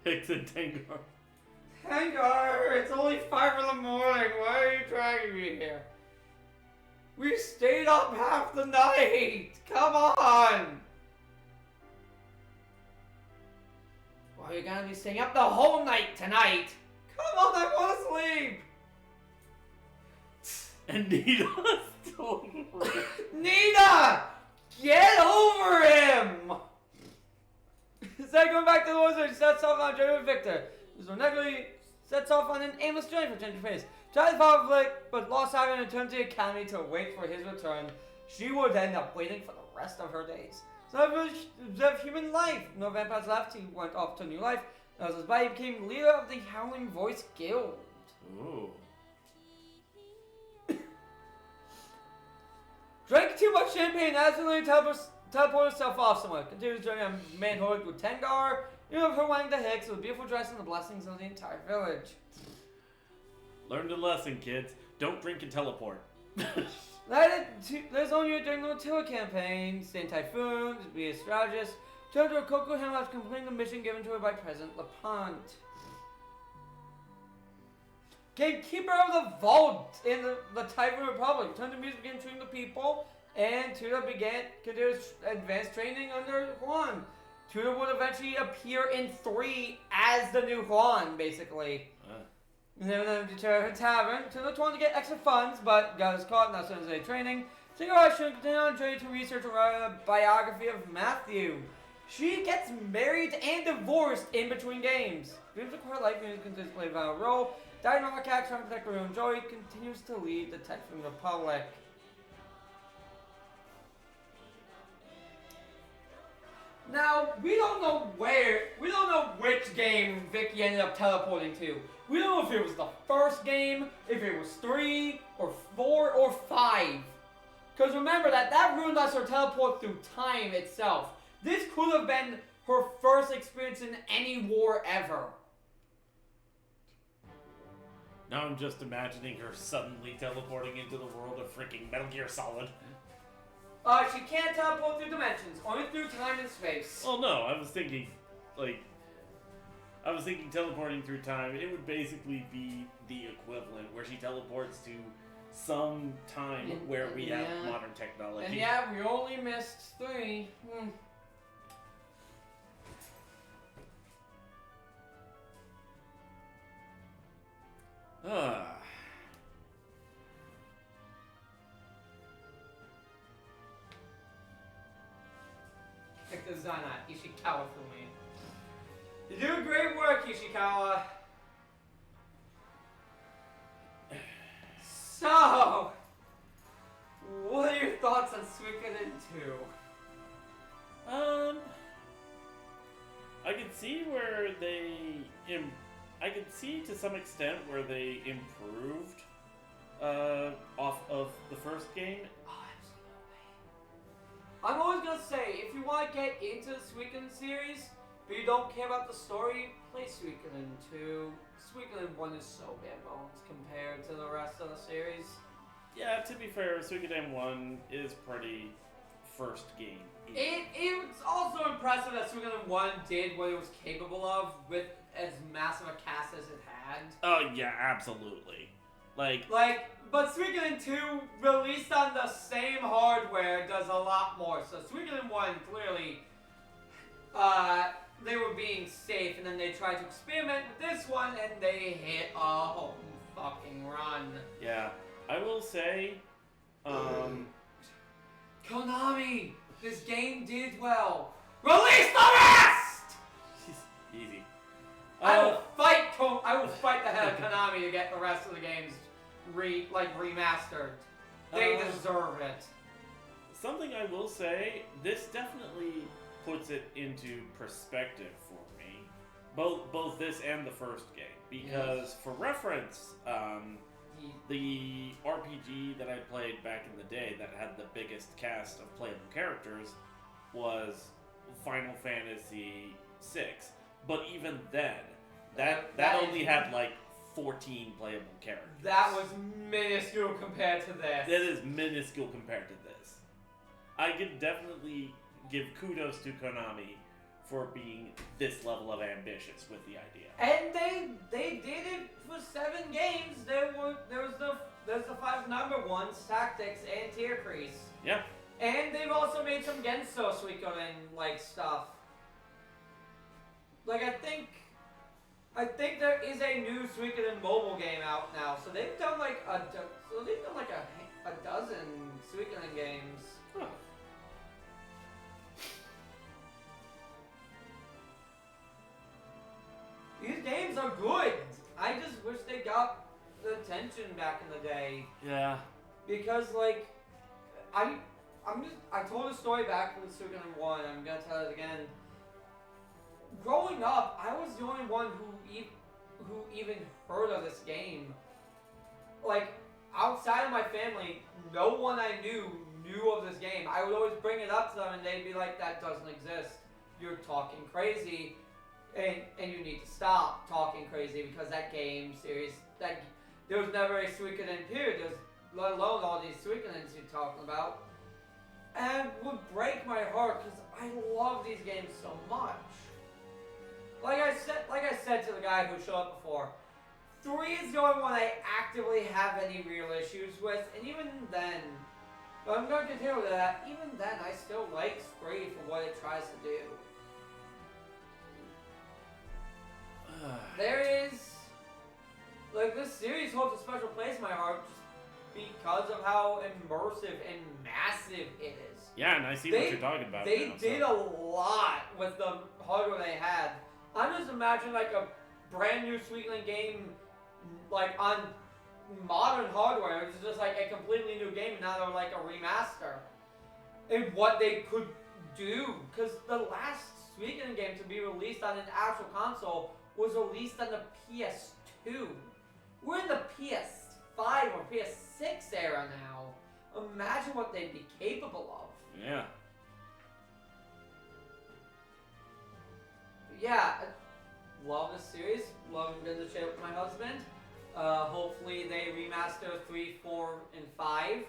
Hicks and Tengar. Hangar, it's only 5 in the morning. Why are you dragging me here? We stayed up half the night. Come on. Well, you're gonna be staying up the whole night tonight. Come on, I want to sleep. And Nina's still over it. Nina, get over him. Instead of going back to the woods, he sets off on a journey with Victor. So Negri sets off on an aimless journey for Ginger Face. Tries to follow Flick, but lost sight and returned to the academy to wait for his return. She would end up waiting for the rest of her days. So observe human life. No vampires left. He went off to new life. As his body became leader of the Howling Voice Guild. Ooh. Drank too much champagne and accidentally teleported herself off somewhere. Continues journey on manhood with Tengar. You know her wearing the Hicks with a beautiful dress and the blessings of the entire village. Learn the lesson, kids. Don't drink and teleport. There's only during the Attila campaign. Stay in Typhoon, be a strategist. Turn to a Coco Hammer after completing the mission given to her by President LaPont. Gatekeeper of the Vault in the Typhoon Republic. Turn to music began treating the people, and Tuda began continuous advanced training under Juan. Tuda would eventually appear in 3 as the new Juan, basically. And then deter her tavern. Tuda wanted to get extra funds, but got us caught, now sends a training. Cigarette should continue on a journey to research and write a biography of Matthew. She gets married and divorced in between games. Dreams of her life music continues to play a vital role. Dynamic Cat, trying to protect her own joy, continues to lead the Typhoon Republic. Now, we don't know which game Vicky ended up teleporting to. We don't know if it was the first game, if it was 3, or 4, or 5. Because remember that rune lets her teleport through time itself. This could have been her first experience in any war ever. Now I'm just imagining her suddenly teleporting into the world of freaking Metal Gear Solid. She can't teleport through dimensions, only through time and space. Well, no, I was thinking teleporting through time, it would basically be the equivalent where she teleports to some time where we have modern technology. And yeah, we only missed 3. Pick the Zana, Ishikawa for me. You do great work, Ishikawa. So, what are your thoughts on Suikoden 2? I could see where I could see to some extent where they improved off of the first game. Oh, absolutely. I'm always gonna say, if you want to get into the Suikoden series, but you don't care about the story, play Suikoden 2. Suikoden 1 is so bare bones compared to the rest of the series. Yeah, to be fair, Suikoden 1 is pretty first game. It's also impressive that Suikoden 1 did what it was capable of with as massive a cast as it had. Oh yeah, absolutely. But Suikoden 2, released on the same hardware, does a lot more. So Suikoden 1, clearly, they were being safe, and then they tried to experiment with this one, and they hit a home fucking run. Yeah, I will say, Konami, this game did well. Release the rest! Easy. I will fight the hell of Konami to get the rest of the games remastered. They deserve it. Something I will say, this definitely puts it into perspective for me. Both this and the first game. Because for reference, the RPG that I played back in the day that had the biggest cast of playable characters was Final Fantasy VI. But even then, that only had like 14 playable characters. That was minuscule compared to this. That is minuscule compared to this. I could definitely give kudos to Konami for being this level of ambitious with the idea. And they did it for 7 games. There's the 5 number ones, tactics, and tier crease. Yeah. And they've also made some Genso Suikoden like stuff. like I think there is a new Suikoden mobile game out now. So they've done like a dozen Suikoden games. Huh. These games are good. I just wish they got the attention back in the day. Yeah. Because like I told a story back with Suikoden 1, I'm gonna tell it again. Growing up, I was the only one who even heard of this game. Like, outside of my family, no one I knew of this game. I would always bring it up to them and they'd be like, that doesn't exist. You're talking crazy. And you need to stop talking crazy because that game series, there was never a Suikoden period. There's let alone all these Suikodens you're talking about. And it would break my heart because I love these games so much. Like I said to the guy who showed up before, 3 is the only one I actively have any real issues with, and even then, but I'm going to continue with that, even then I still like 3 for what it tries to do. There is, like, this series holds a special place in my heart just because of how immersive and massive it is. Yeah, and I see what you're talking about. They did a lot with the hardware they had. I'm just imagining like a brand new Suikoden game, like on modern hardware. It's just like a completely new game, and now they're like a remaster. And what they could do, because the last Suikoden game to be released on an actual console was released on the PS2. We're in the PS5 or PS6 era now. Imagine what they'd be capable of. Yeah. Yeah, I love this series. Love getting to share it with my husband. Hopefully they remaster 3, 4, and 5.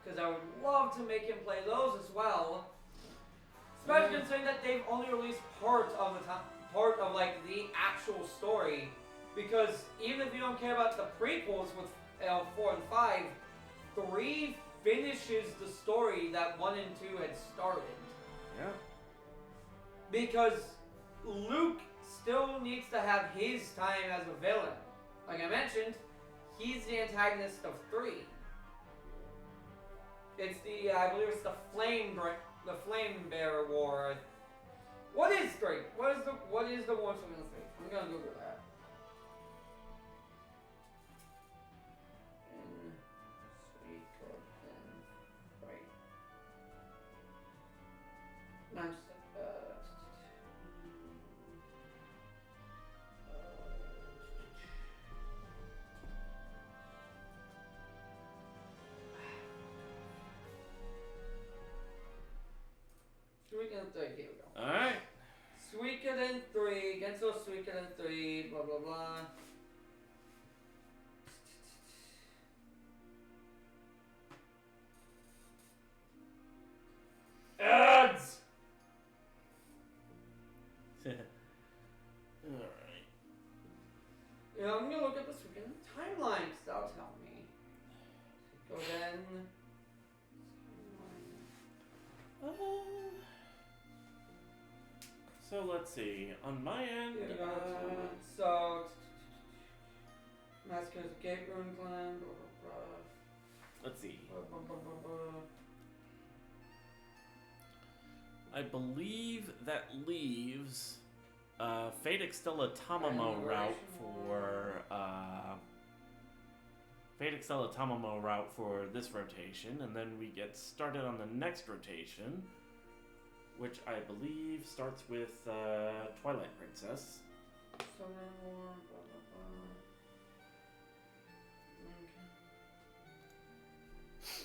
Because I would love to make him play those as well. Especially considering that they've only released part of like the actual story. Because even if you don't care about the prequels with 4 and 5, 3 finishes the story that 1 and 2 had started. Yeah. Because Luke still needs to have his time as a villain. Like I mentioned, he's the antagonist of 3. It's I believe it's the Flame Bearer War. What is 3? What is the war from 3? I'm gonna Google that. Right. No, Suikoden 3, here we go. Alright. Suikoden 3, Genso Suikoden 3, blah blah blah. Ads! Alright. Yeah, I'm gonna look at the Suikoden timeline, because that'll tell me. Suikoden... So let's see. On my end, so Massacres of Gate Rune Clan, blah blah blah. let's see. Blah, blah, blah, blah. I believe that leaves Fate Extella Tamamo route for Fate Extella Tamamo route for this rotation, and then we get started on the next rotation, which I believe starts with Twilight Princess. Summer War, blah blah blah. Okay.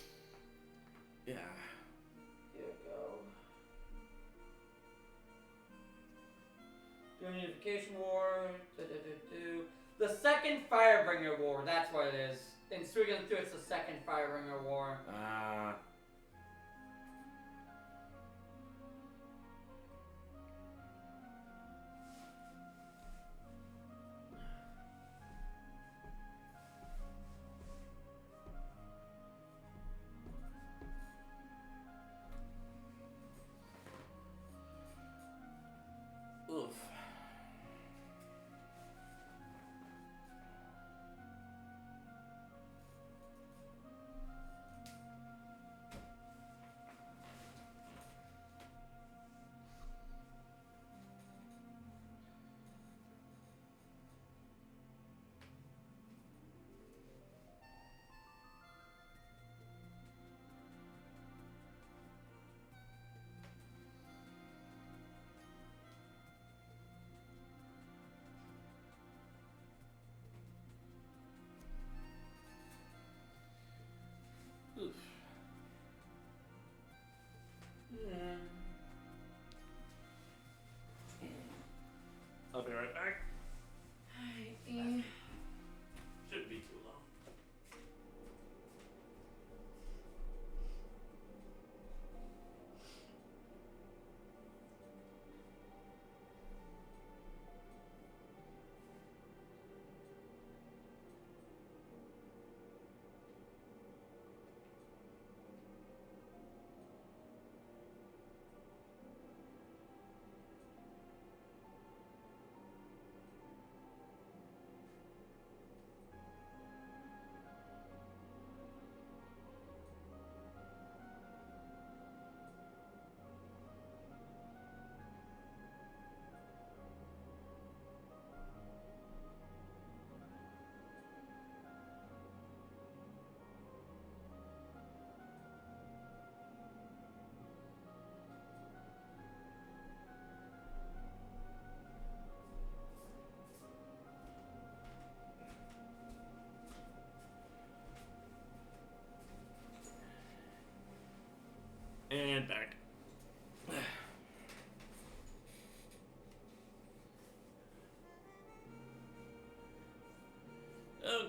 Yeah. Here we go. Unification War. The second Firebringer War. That's what it is. In Suikoden 2, it's the second Firebringer War. Oof.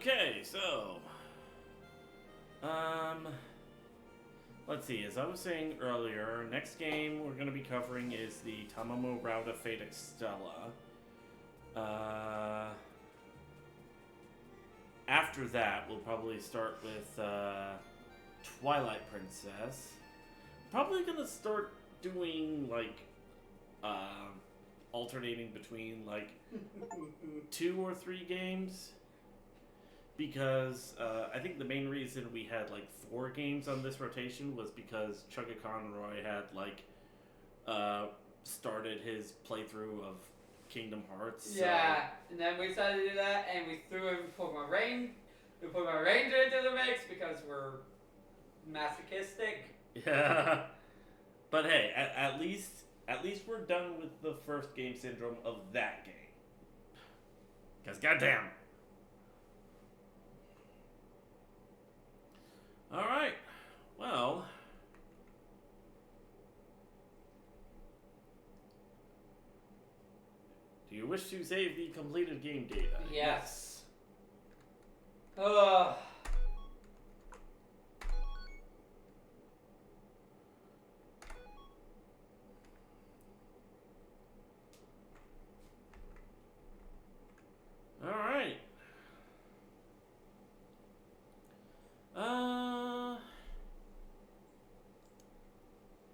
Okay, so let's see. As I was saying earlier, next game we're going to be covering is the Tamamo Rauda Fate Extella. After that, we'll probably start with Twilight Princess. Probably gonna start doing like alternating between like 2 or 3 games, because I think the main reason we had like 4 games on this rotation was because Chugga Conroy had like started his playthrough of Kingdom Hearts. Yeah, and then we decided to do that, and we put my ranger into the mix because we're masochistic. Yeah, but hey, at least we're done with the first game syndrome of that game. Cause goddamn. All right, well. Do you wish to save the completed game data? Yes. Alright.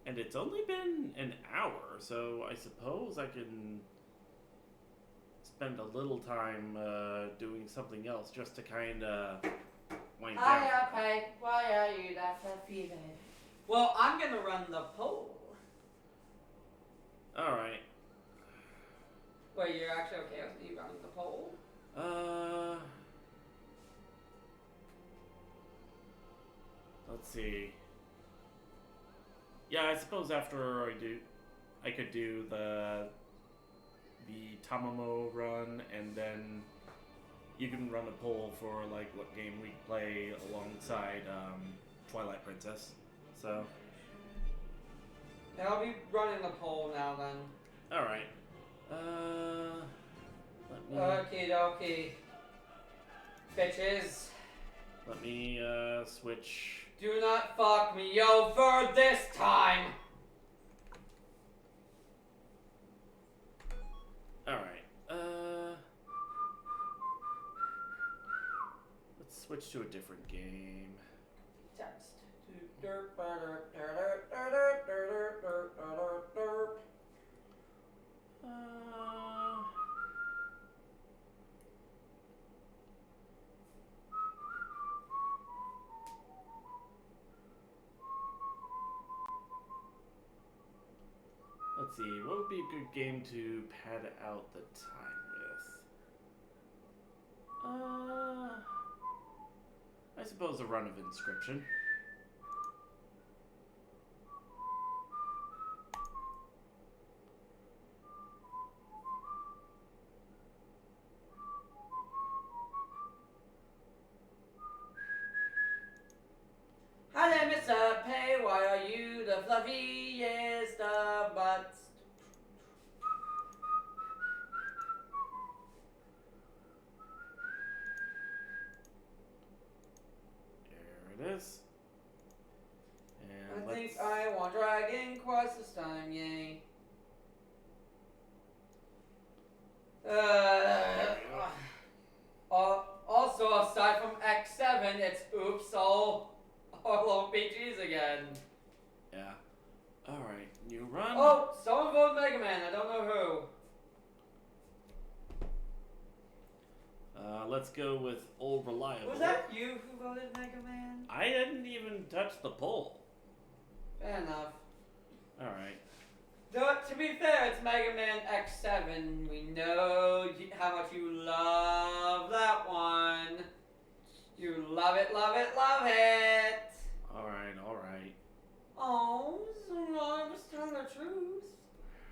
And it's only been an hour, so I suppose I can spend a little time doing something else just to kind of wind down. Okay. Why are you that fluffy then? Well, I'm gonna run the poll. Alright. Wait, you're actually okay with me running the poll? Let's see. Yeah, I suppose after I could do the Tamamo run, and then you can run a poll for like what game we play alongside Twilight Princess. So. Yeah, I'll be running the poll now then. All right. Okie dokie. Bitches. Let me switch. Do not fuck me over this time. All right. Let's switch to a different game. Text. Let's see, what would be a good game to pad out the time with? I suppose a run of Inscription. Hi there, Mr. Pay. Why are you the fluffiest of butts? There it is. And I think I want Dragon Quest this time, yay. Also, aside from X7, it's oops all RPGs again. Yeah. Alright, new run. Oh, someone voted Mega Man. I don't know who. Let's go with Old Reliable. Was that you who voted Mega Man? I didn't even touch the poll. Fair enough. Alright. To be fair, it's Mega Man X7. We know how much you love that one. You love it, love it, love it. Alright, alright. Oh, so I'm just telling the truth.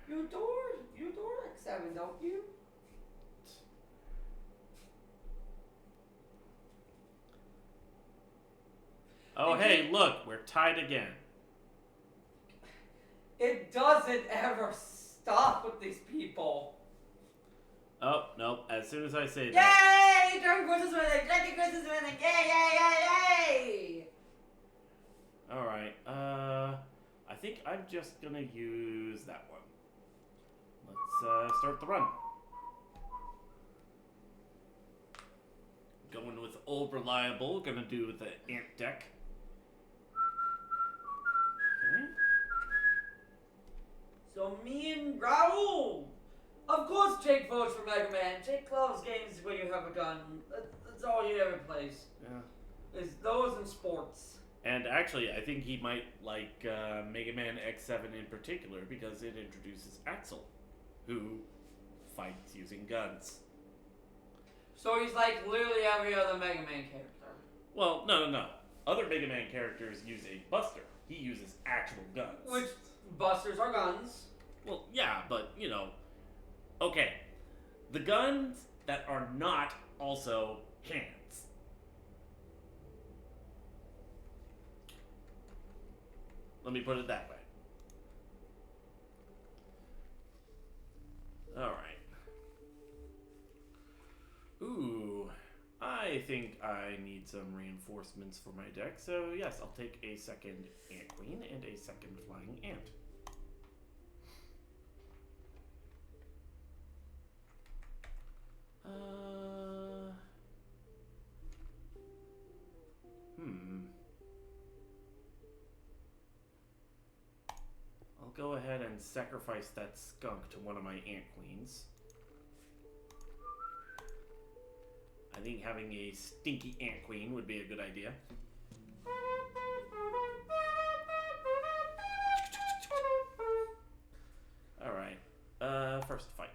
You adore X7, don't you? Oh, hey, look, we're tied again. It doesn't ever stop with these people. Oh, no. As soon as I say that. Yay! Dragon Quest is winning! Dragon Quest is winning! Yay, yay, yay, yay! Alright, I think I'm just gonna use that one. Let's, start the run. Going with old reliable, gonna do the ant deck. Okay. So me and Raul. Of course, Jake votes for Mega Man. Jake loves games where you have a gun. That's all he ever plays. Yeah. Is those in sports. And actually, I think he might like Mega Man X7 in particular because it introduces Axel, who fights using guns. So he's like literally every other Mega Man character. Well, no. Other Mega Man characters use a buster. He uses actual guns. Which busters are guns. Well, yeah, but, you know... Okay. The guns that are not also hands. Let me put it that way. Alright. Ooh. I think I need some reinforcements for my deck, so yes, I'll take a second Ant Queen and a second Flying Ant. I'll go ahead and sacrifice that skunk to one of my Ant Queens. I think having a stinky Ant Queen would be a good idea. Alright, first fight.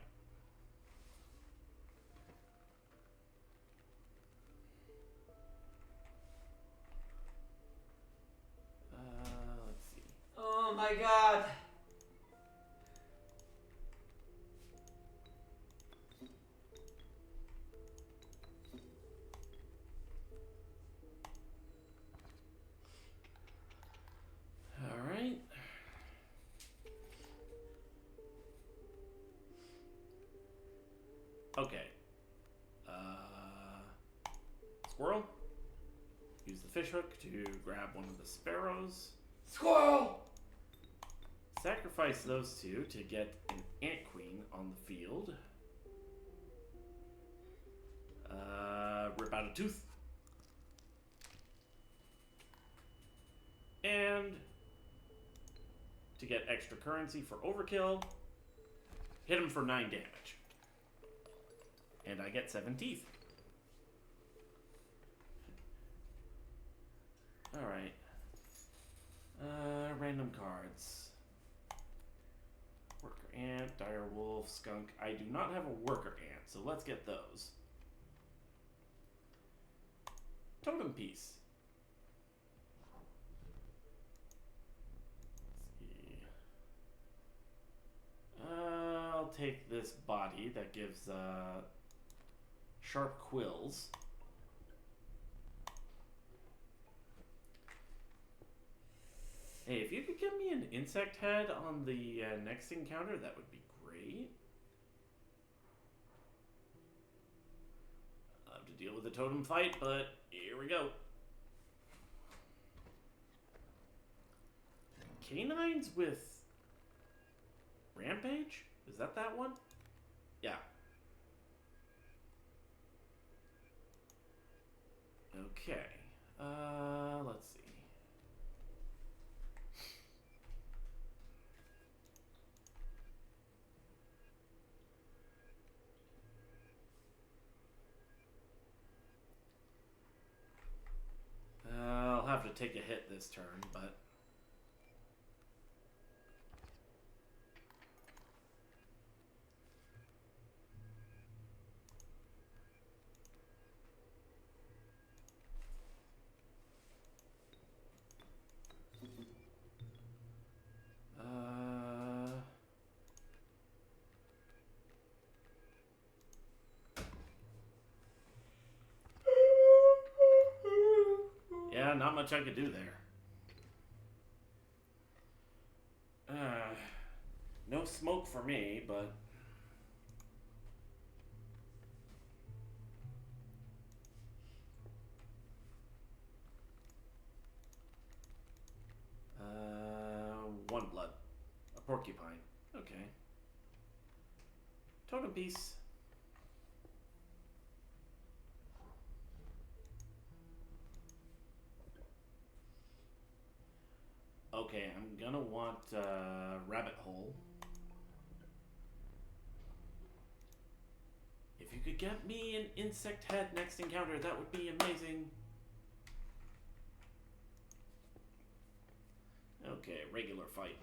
Let's see. Oh my god. Alright. Okay. Squirrel. Use the fishhook to grab one of the sparrows. Squirrel! Sacrifice those two to get an Ant Queen on the field. Rip out a tooth. And to get extra currency for overkill, hit him for 9 damage. And I get 7 teeth. Alright. Random cards. Worker ant, dire wolf, skunk. I do not have a worker ant, so let's get those. Totem piece. Let's see. I'll take this body that gives sharp quills. Hey, if you could give me an insect head on the next encounter, that would be great. I'll have to deal with the totem fight, but here we go. Canines with Rampage? Is that one? Yeah. Okay. Let's see. I'll have to take a hit this turn, but... Yeah, not much I could do there. No smoke for me, but... 1 blood. A porcupine. Okay. Totem piece. Okay, I'm gonna want rabbit hole. If you could get me an insect head next encounter, that would be amazing. Okay, regular fight.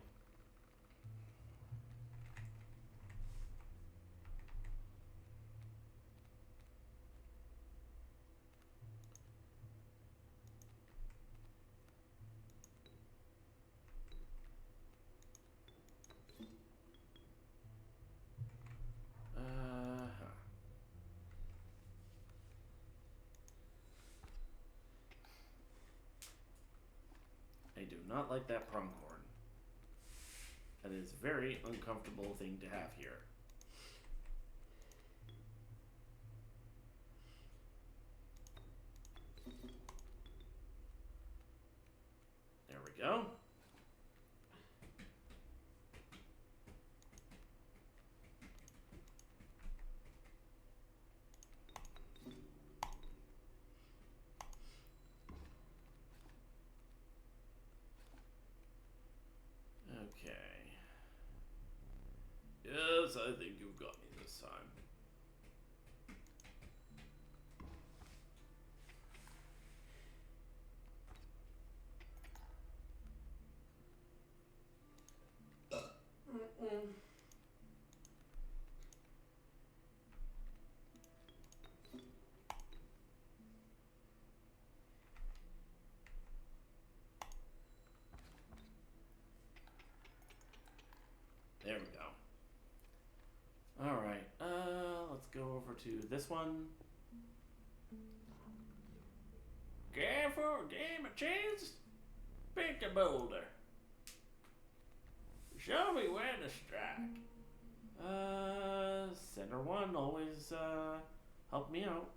I do not like that pronghorn. That is a very uncomfortable thing to have here. There we go. Okay. Yes, I think you've got me this time. There we go. Alright, let's go over to this one. Careful, give me a chance. Pick a boulder. Show me where to strike. Center one always, help me out.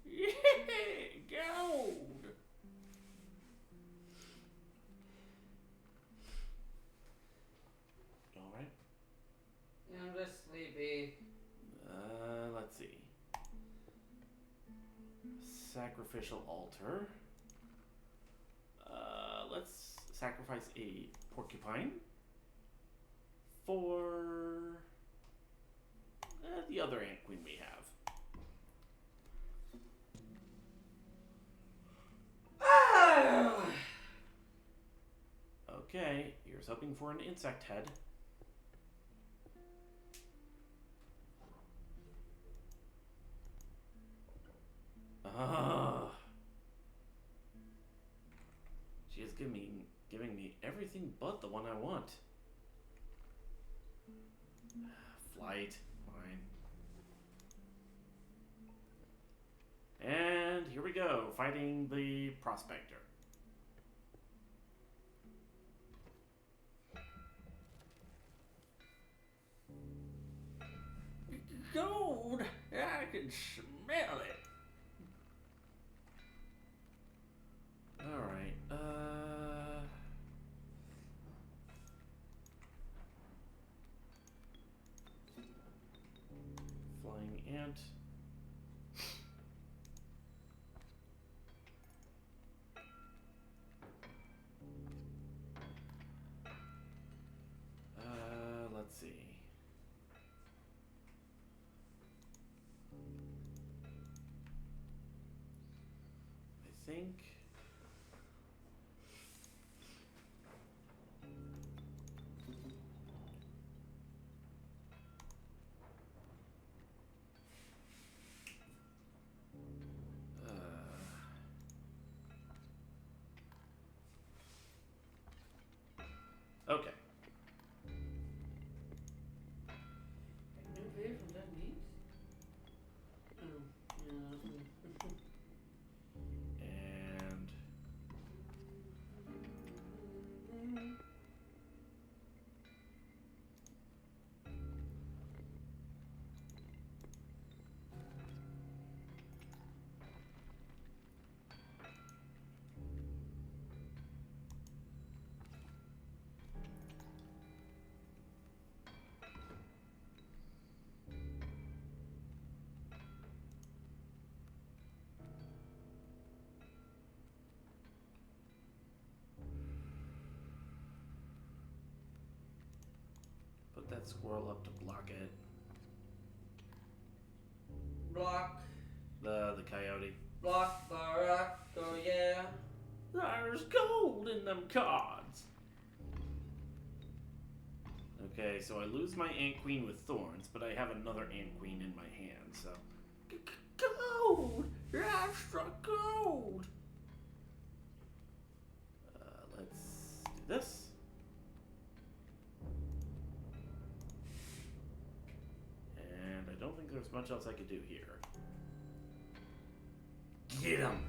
Yeah, gold. Alright. Yeah, I'm just sleepy. Let's see. Sacrificial altar. Let's sacrifice a porcupine for the other ant queen we have. Okay, here's hoping for an insect head. She is giving me everything but the one I want. Flight, fine. And here we go, fighting the prospector. Gold! I can smell it. Alright, flying ant. Let's see. I think okay. I can pay for that meat? Oh, yeah. And that squirrel up to block it. Block. The coyote. Block the rock. Oh yeah. There's gold in them cards. Okay, so I lose my Ant Queen with thorns, but I have another Ant Queen in my hand, so... Gold! Extra gold! Let's do this. And I don't think there's much else I could do here. Get him!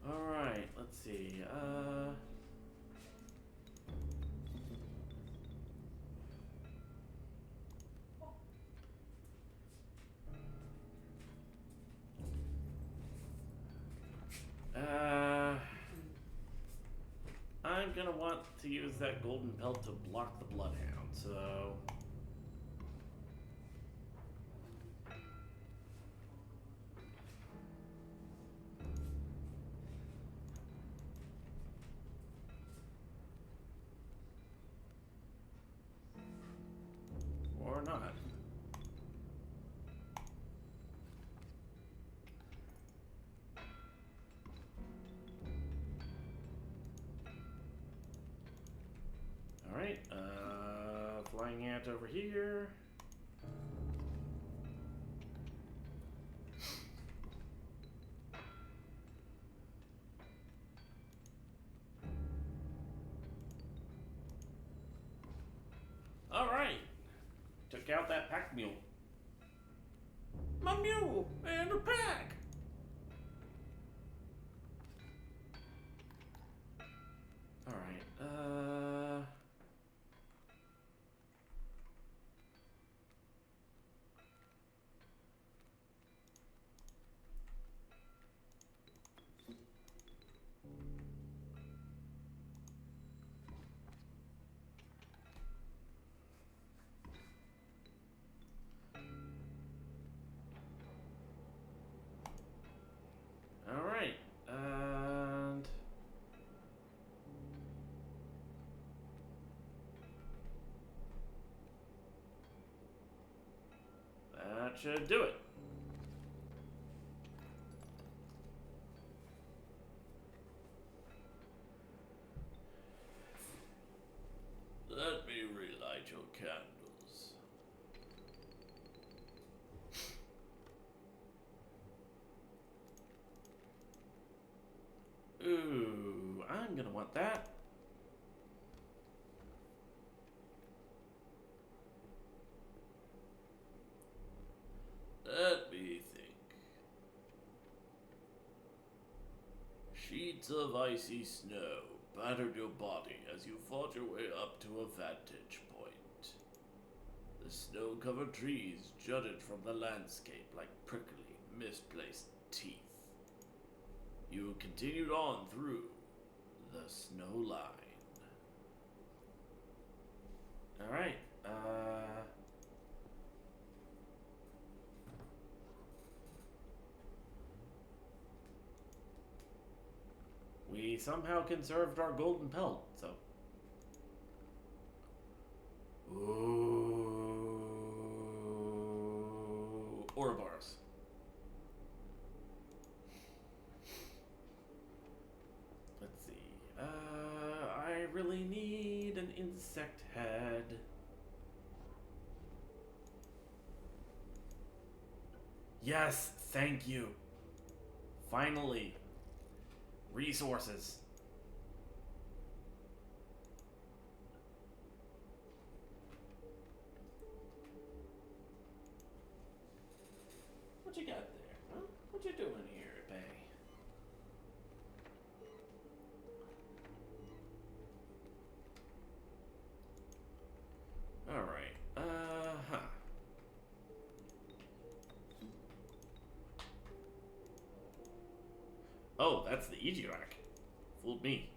Alright, let's see. I'm gonna want to use that golden pelt to block the bloodhound, so... Or not. Alright, flying ant over here. Alright, took out that pack mule. My mule and a pack! Alright, Alright, and... that should do it. Let me relight your candles. Ooh, I'm gonna want that. Let me think. Sheets of icy snow battered your body as you fought your way up to a vantage point. The snow-covered trees jutted from the landscape like prickly, misplaced teeth. You continued on through the snow line. Alright, we somehow conserved our golden pelt, so... Ooh... Ouroboros. Let's see. I really need an insect head. Yes, thank you. Finally. Resources. What you got there, huh? What you doing here, Bay? Alright, huh. Oh, that's the Easy Rack. Fooled me.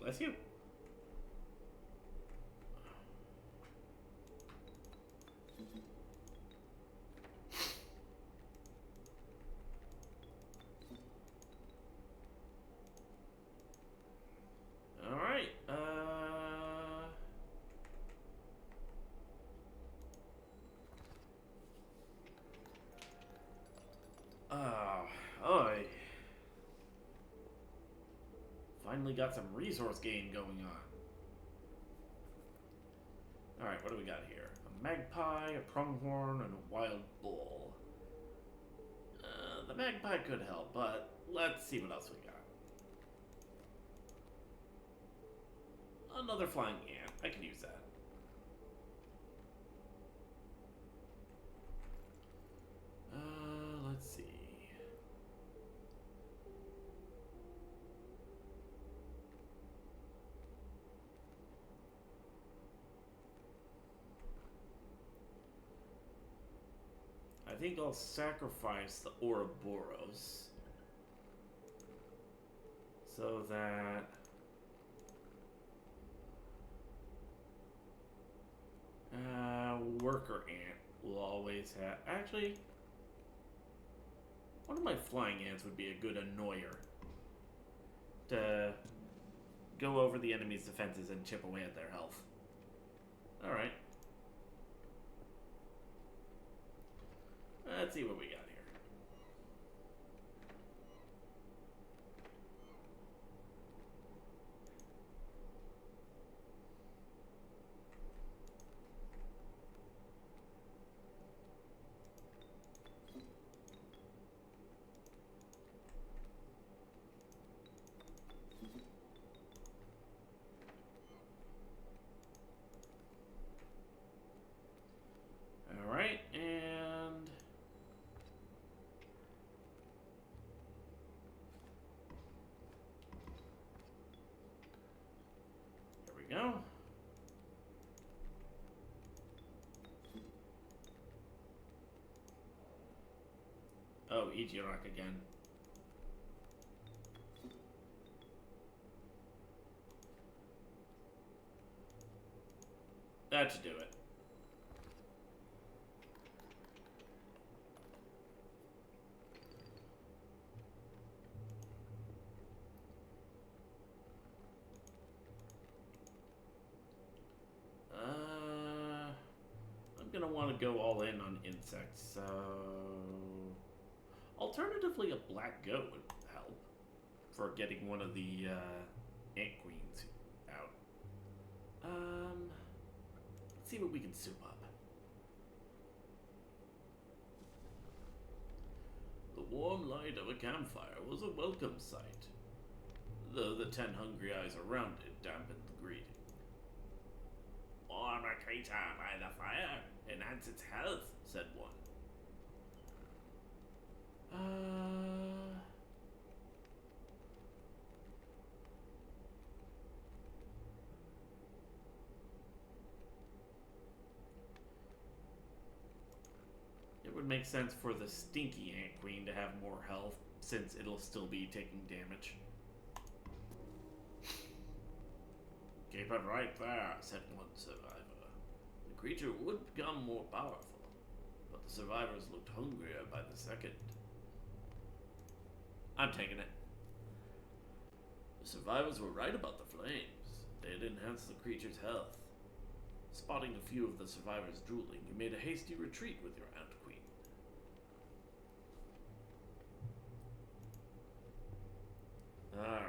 Bless you. Finally got some resource gain going on. Alright, what do we got here? A magpie, a pronghorn, and a wild bull. The magpie could help, but let's see what else we got. Another flying ant. I can use that. Let's see. I think I'll sacrifice the Ouroboros so that worker ant will always have. Actually, one of my flying ants would be a good annoyer to go over the enemy's defenses and chip away at their health. Alright. Let's see what we got here. Alright, and there we go. Oh, Ichirok again. That should do it. I'm gonna want to go all in on insects, so alternatively a black goat would help for getting one of the ant queens out. Let's see what we can soup up. The warm light of a campfire was a welcome sight, though the 10 hungry eyes around it dampened the greeting. Warm a creature by the fire, enhance its health, said one. It would make sense for the stinky ant queen to have more health, since it'll still be taking damage. Keep it right there, said one survivor. The creature would become more powerful, but the survivors looked hungrier by the second. I'm taking it. The survivors were right about the flames. They had enhanced the creature's health. Spotting a few of the survivors drooling, you made a hasty retreat with your ant queen. Alright.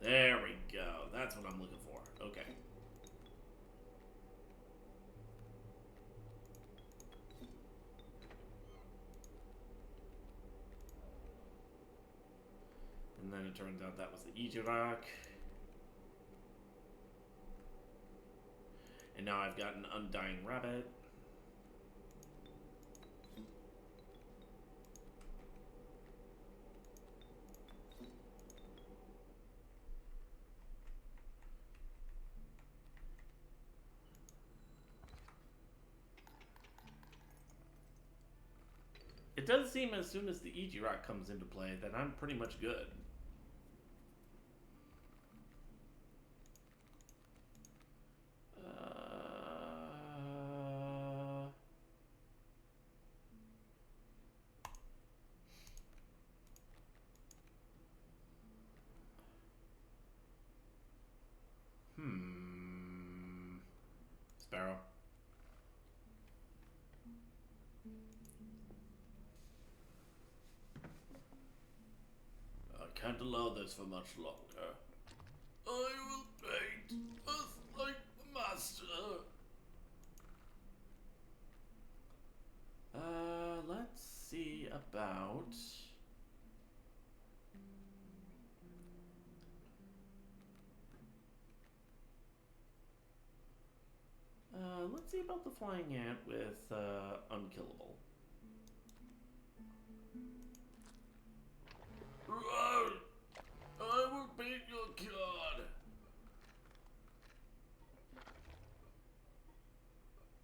There we go. That's what I'm looking for. Okay. And then it turns out that was the Ichirok. And now I've got an undying rabbit. It does seem as soon as the Ichirok comes into play that I'm pretty much good. Sparrow. can't allow this for much longer. I will paint just like the master. Let's see about... let's see about the flying ant with, unkillable. Right. I will beat your god.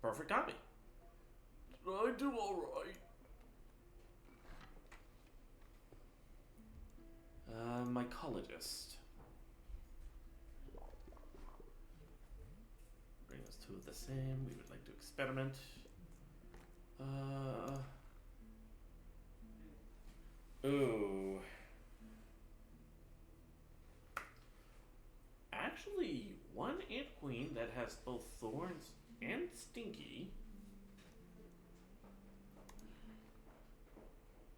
Perfect copy. I do alright. Mycologist. Bring us two of the same. We would like to experiment. Ooh. Actually, one ant queen that has both thorns and stinky.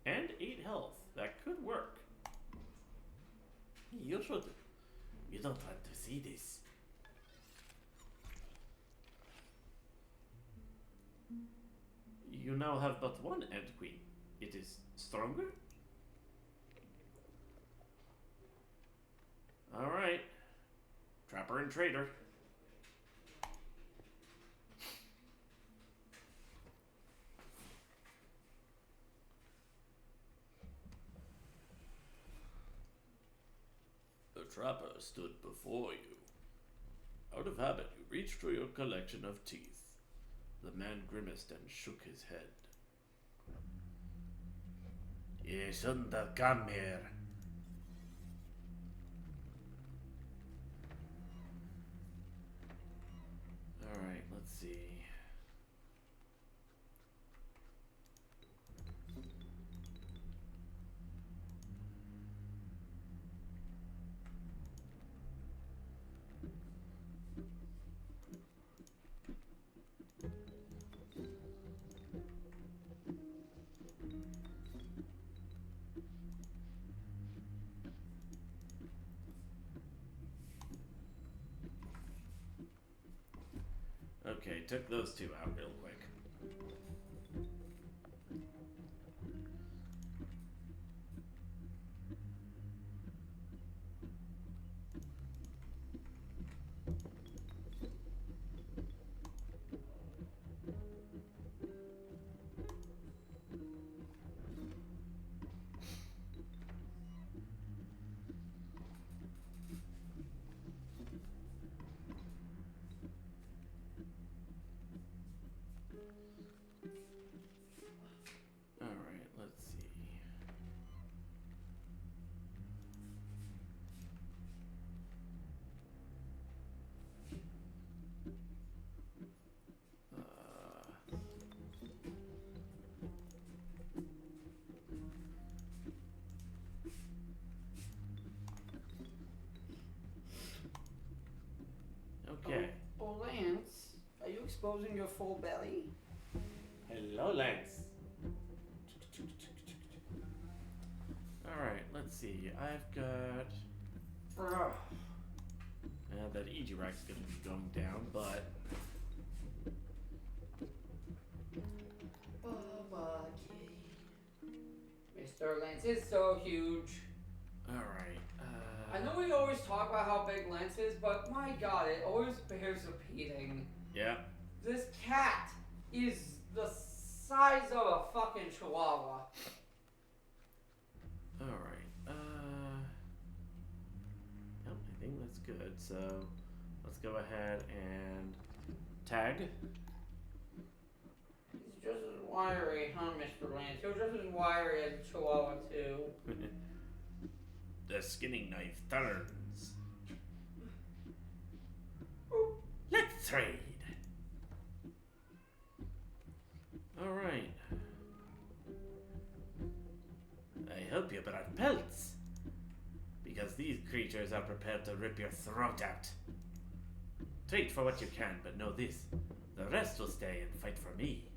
And 8 health. That could work. You should. You don't want to see this. You now have but one ant queen. It is stronger? Alright. Trapper and trader. The trapper stood before you. Out of habit, you reached for your collection of teeth. The man grimaced and shook his head. You shouldn't have come here. Alright, let's see. Okay, took those two out real quick. Alright, let's see. Okay. Oh, Lance, are you exposing your full belly? Hello, Lance. Alright, let's see. I've got... that EG rack's gonna be going down, but... Baba Mr. Lance is so huge. Alright, I know we always talk about how big Lance is, but my god, it always bears repeating. yeah. This cat is the size of a fucking chihuahua. Alright, yep, I think that's good, so let's go ahead and tag. He's just as wiry, huh, Mr. Lance? You're just as wiry as a chihuahua, too. The skinning knife turns. Let's trade. Alright. I hope you brought pelts. Because these creatures are prepared to rip your throat out. Trade for what you can, but know this. The rest will stay and fight for me.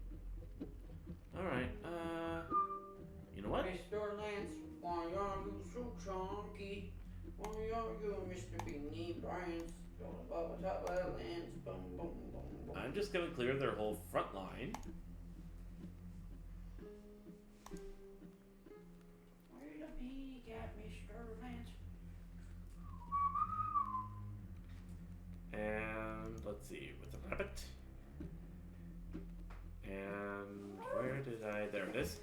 Alright, you know what? Mr. Lance, why are you so chunky? submarines. Going above the top of the lands. Boom, boom, boom, boom. I'm just gonna clear their whole front line. Wait a minute, Mr. Lance. And let's see, with a rabbit. And where did I? There it is.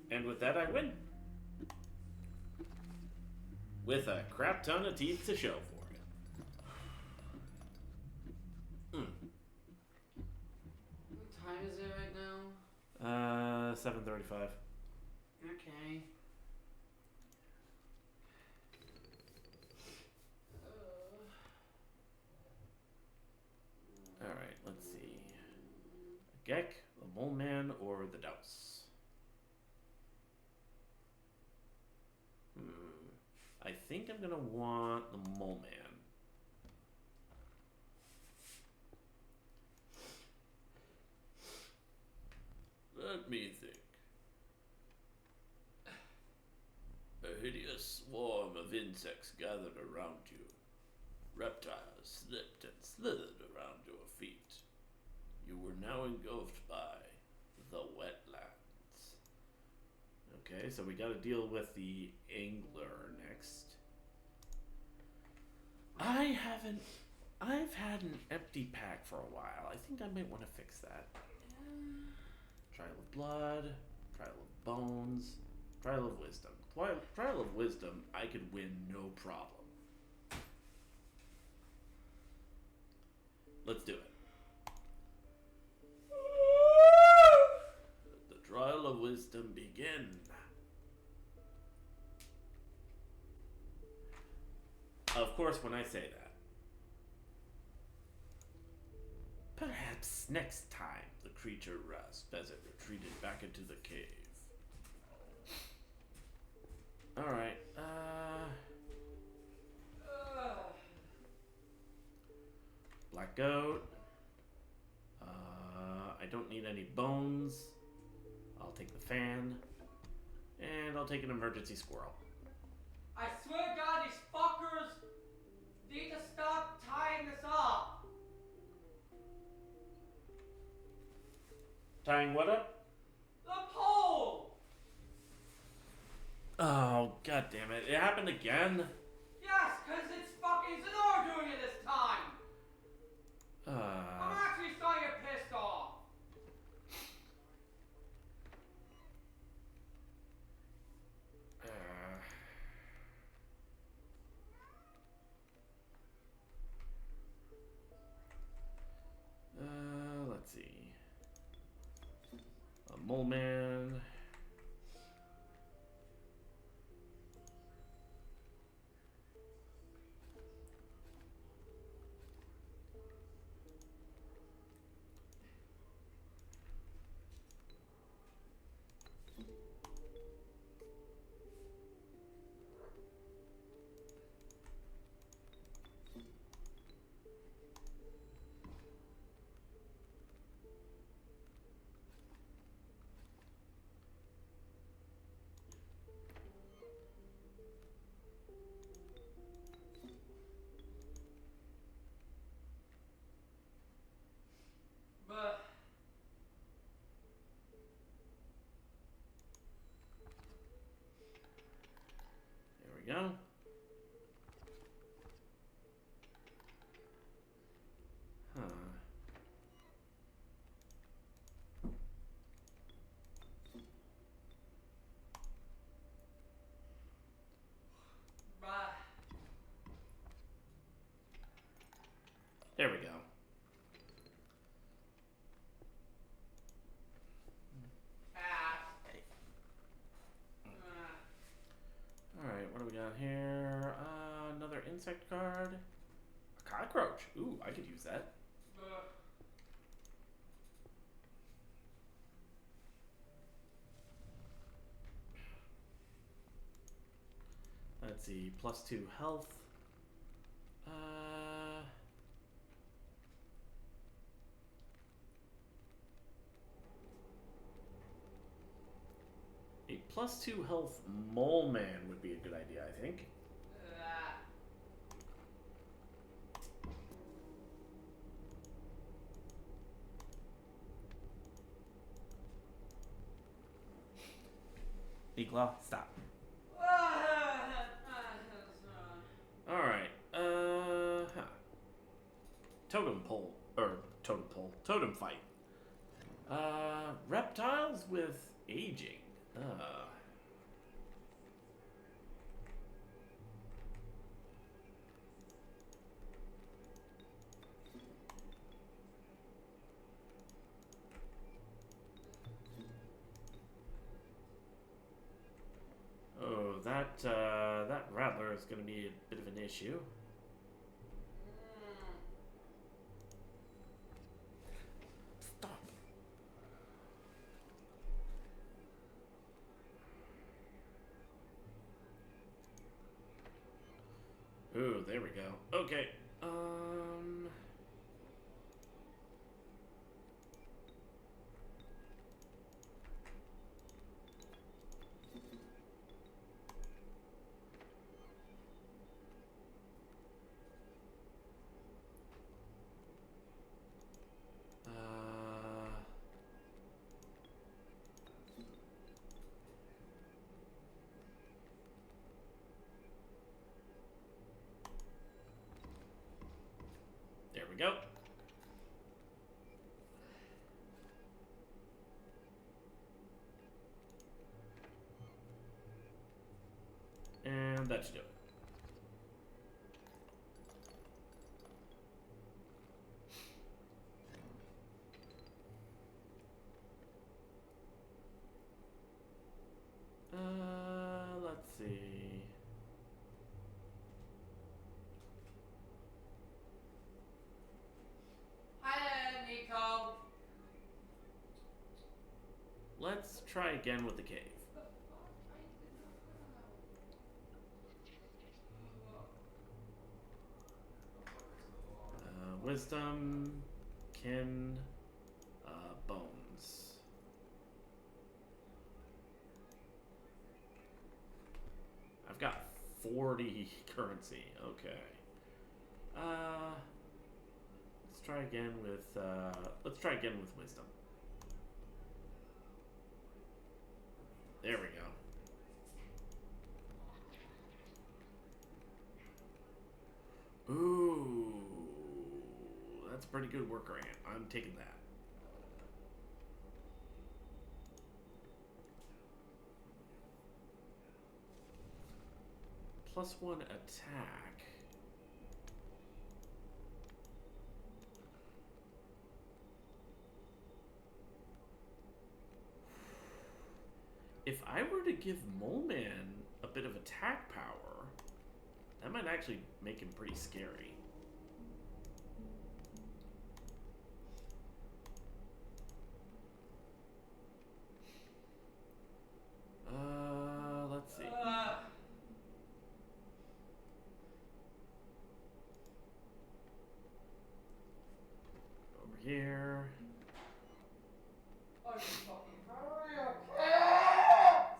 And with that, I win. With a crap ton of teeth to show for it. What time is it right now? 7:35. Okay. Alright, let's see. A Gek, the Mole Man, or the Douse? I think I'm gonna want the Mole Man. Let me think. A hideous swarm of insects gathered around you. Reptiles slipped and slithered around your feet. You were now engulfed by the wetlands. Okay, so we gotta deal with the angler next. I've had an empty pack for a while. I think I might want to fix that. Trial of blood, trial of bones, trial of wisdom. Trial of wisdom, I could win no problem. Let's do it. The trial of wisdom begin. Of course, when I say that. Perhaps next time the creature rasped as it retreated back into the cave. Alright, Black goat. I don't need any bones. I'll take the fan. And I'll take an emergency squirrel. I swear to God, these fuckers need to stop tying this up. Tying what up? The pole! Oh, god damn it. It happened again? Yes, because it's fucking Zenor doing it this time! I'm actually starting to get pissed off. Let's see. A mole man. But There we go. Huh. There we go. Alright, what do we got here? Another insect card. A cockroach. Ooh, I could use that. Let's see, +2 health. A +2 health mole man would be a good idea, I think. Equal, stop. Alright, totem pole, or totem fight. Reptiles with aging. Oh, that rattler is going to be a bit of an issue. Stop. Ooh, there we go. Okay. There we go. And that should do it. Let's see. Hi there, Nico. Let's try again with the cave. Wisdom, kin, bones. I've got 40 currency. Okay. Let's try again with wisdom. There we go. Ooh, that's a pretty good worker ant. I'm taking that. +1 attack. If I were to give Mole Man a bit of attack power, that might actually make him pretty scary. Let's see. Over here. Oh, you fucking hurry up, cats!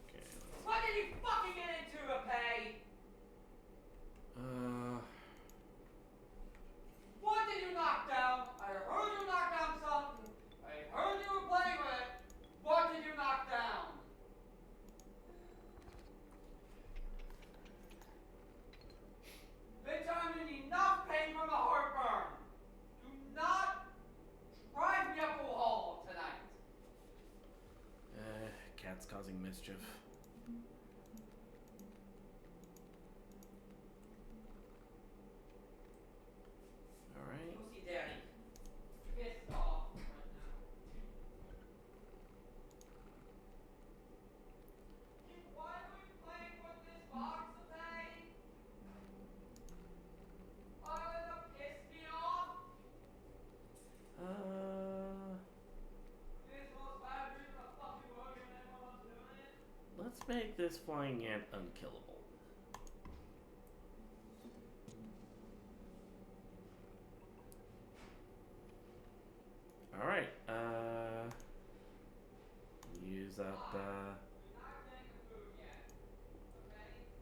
Okay. What did you fucking get into, Repay? What did you knock down? I heard you knock down something. I heard you were playing with it. What did you knock down? Bitch, I'm in enough pain from a heartburn. Do not drive me up a wall tonight. Cat's causing mischief. Alright. Pussy daddy. Pissed off right now. Why are we playing with this box today? Other than piss me off? This most bad reason the fucking world and everyone's doing it? Let's make this flying ant unkillable. Alright, up,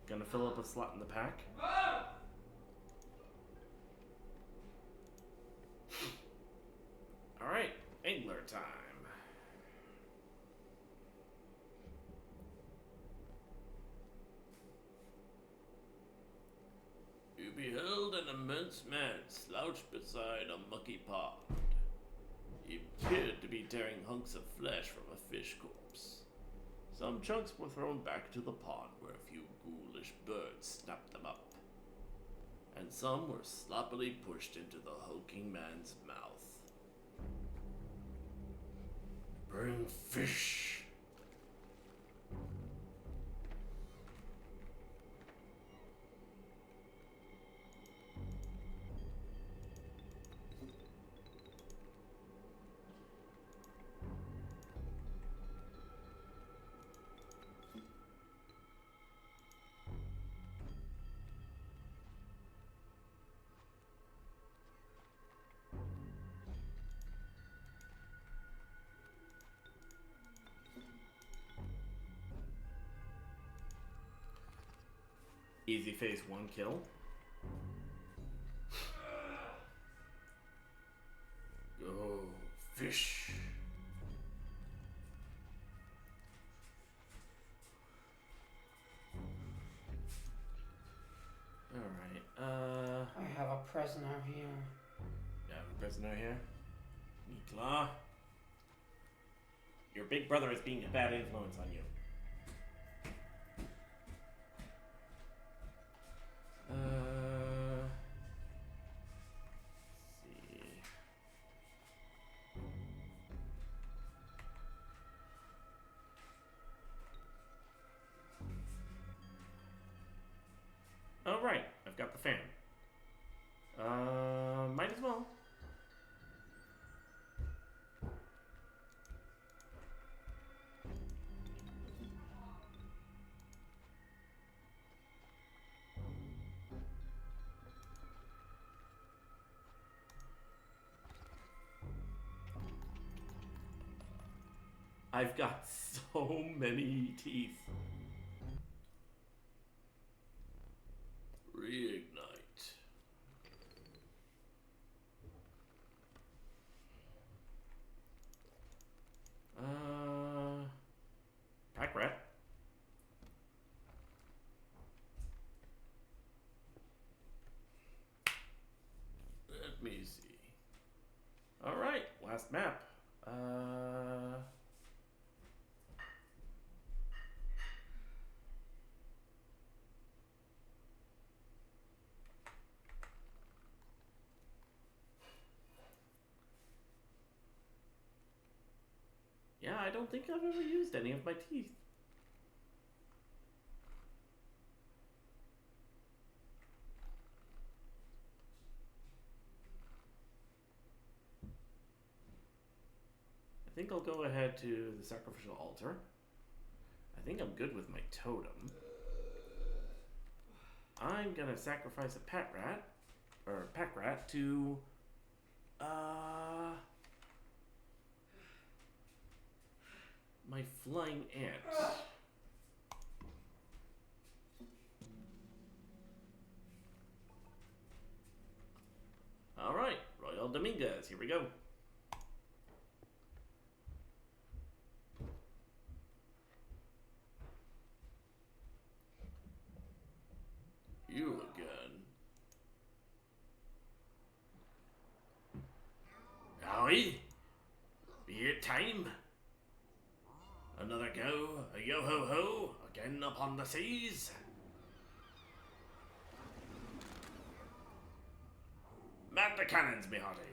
gonna fill up a slot in the pack. Alright, angler time. You beheld an immense man slouched beside a mucky pond. He appeared to be tearing hunks of flesh from a fish corpse. Some chunks were thrown back to the pond where a few ghoulish birds snapped them up. And some were sloppily pushed into the hulking man's mouth. Bring fish. Easy phase 1 kill. Go fish. Alright, I have a prisoner here. You have a prisoner here? Nikla? Your big brother is being a bad influence on you. See. Oh, right. I've got the fan. Might as well. I've got so many teeth. Reignite. Pack rat. Let me see. All right, last map. Yeah, I don't think I've ever used any of my teeth. I think I'll go ahead to the sacrificial altar. I think I'm good with my totem. I'm gonna sacrifice a pet rat, or pack rat, to my flying ant. Alright, Royal Dominguez, here we go. You again. Howie? Be it time? Another go, a yo-ho-ho, again upon the seas? Man the cannons, me hearties.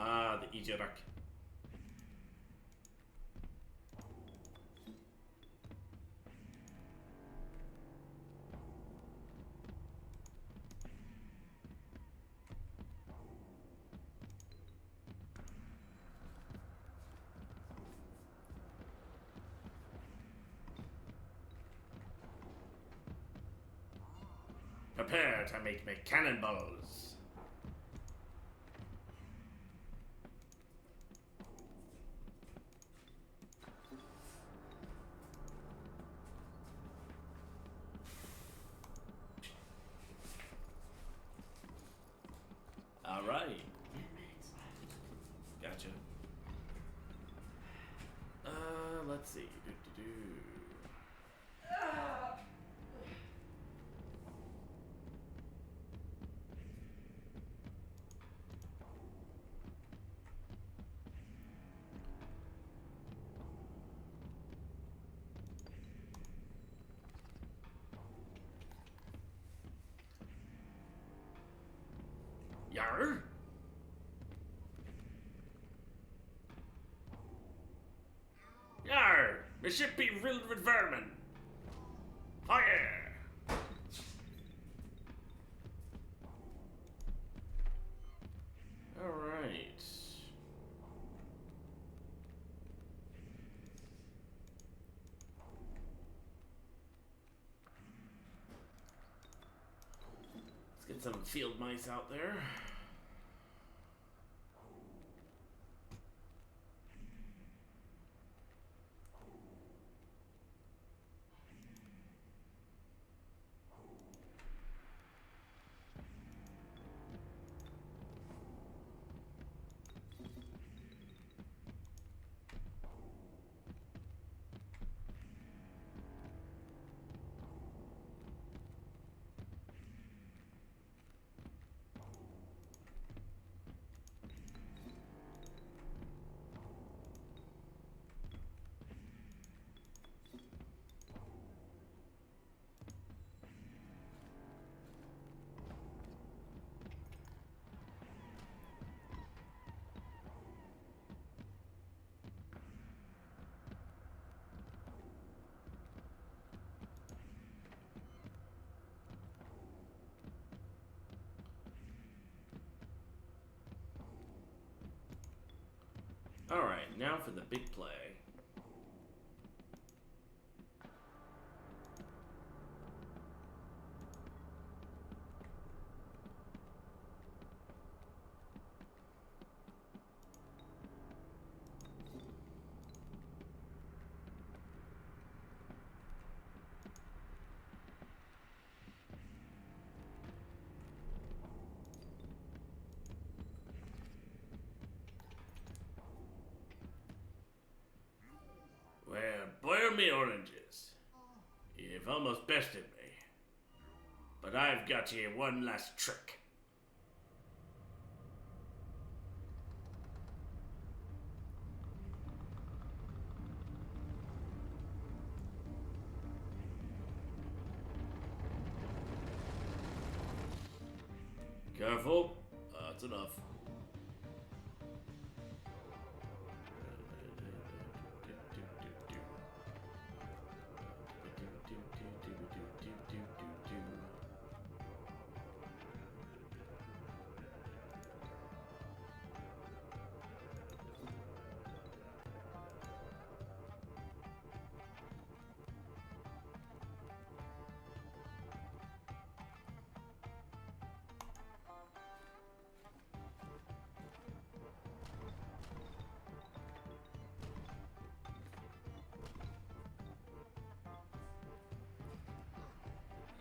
Ah, the Ijarak. Prepare to make me cannonballs. All right. Gotcha. Let's see. Yar? Yar! The ship be filled with vermin! Fire! Alright. Let's get some field mice out there. Alright, now for the big play. Well, boil me oranges. You've almost bested me. But I've got you one last trick. Careful. That's enough.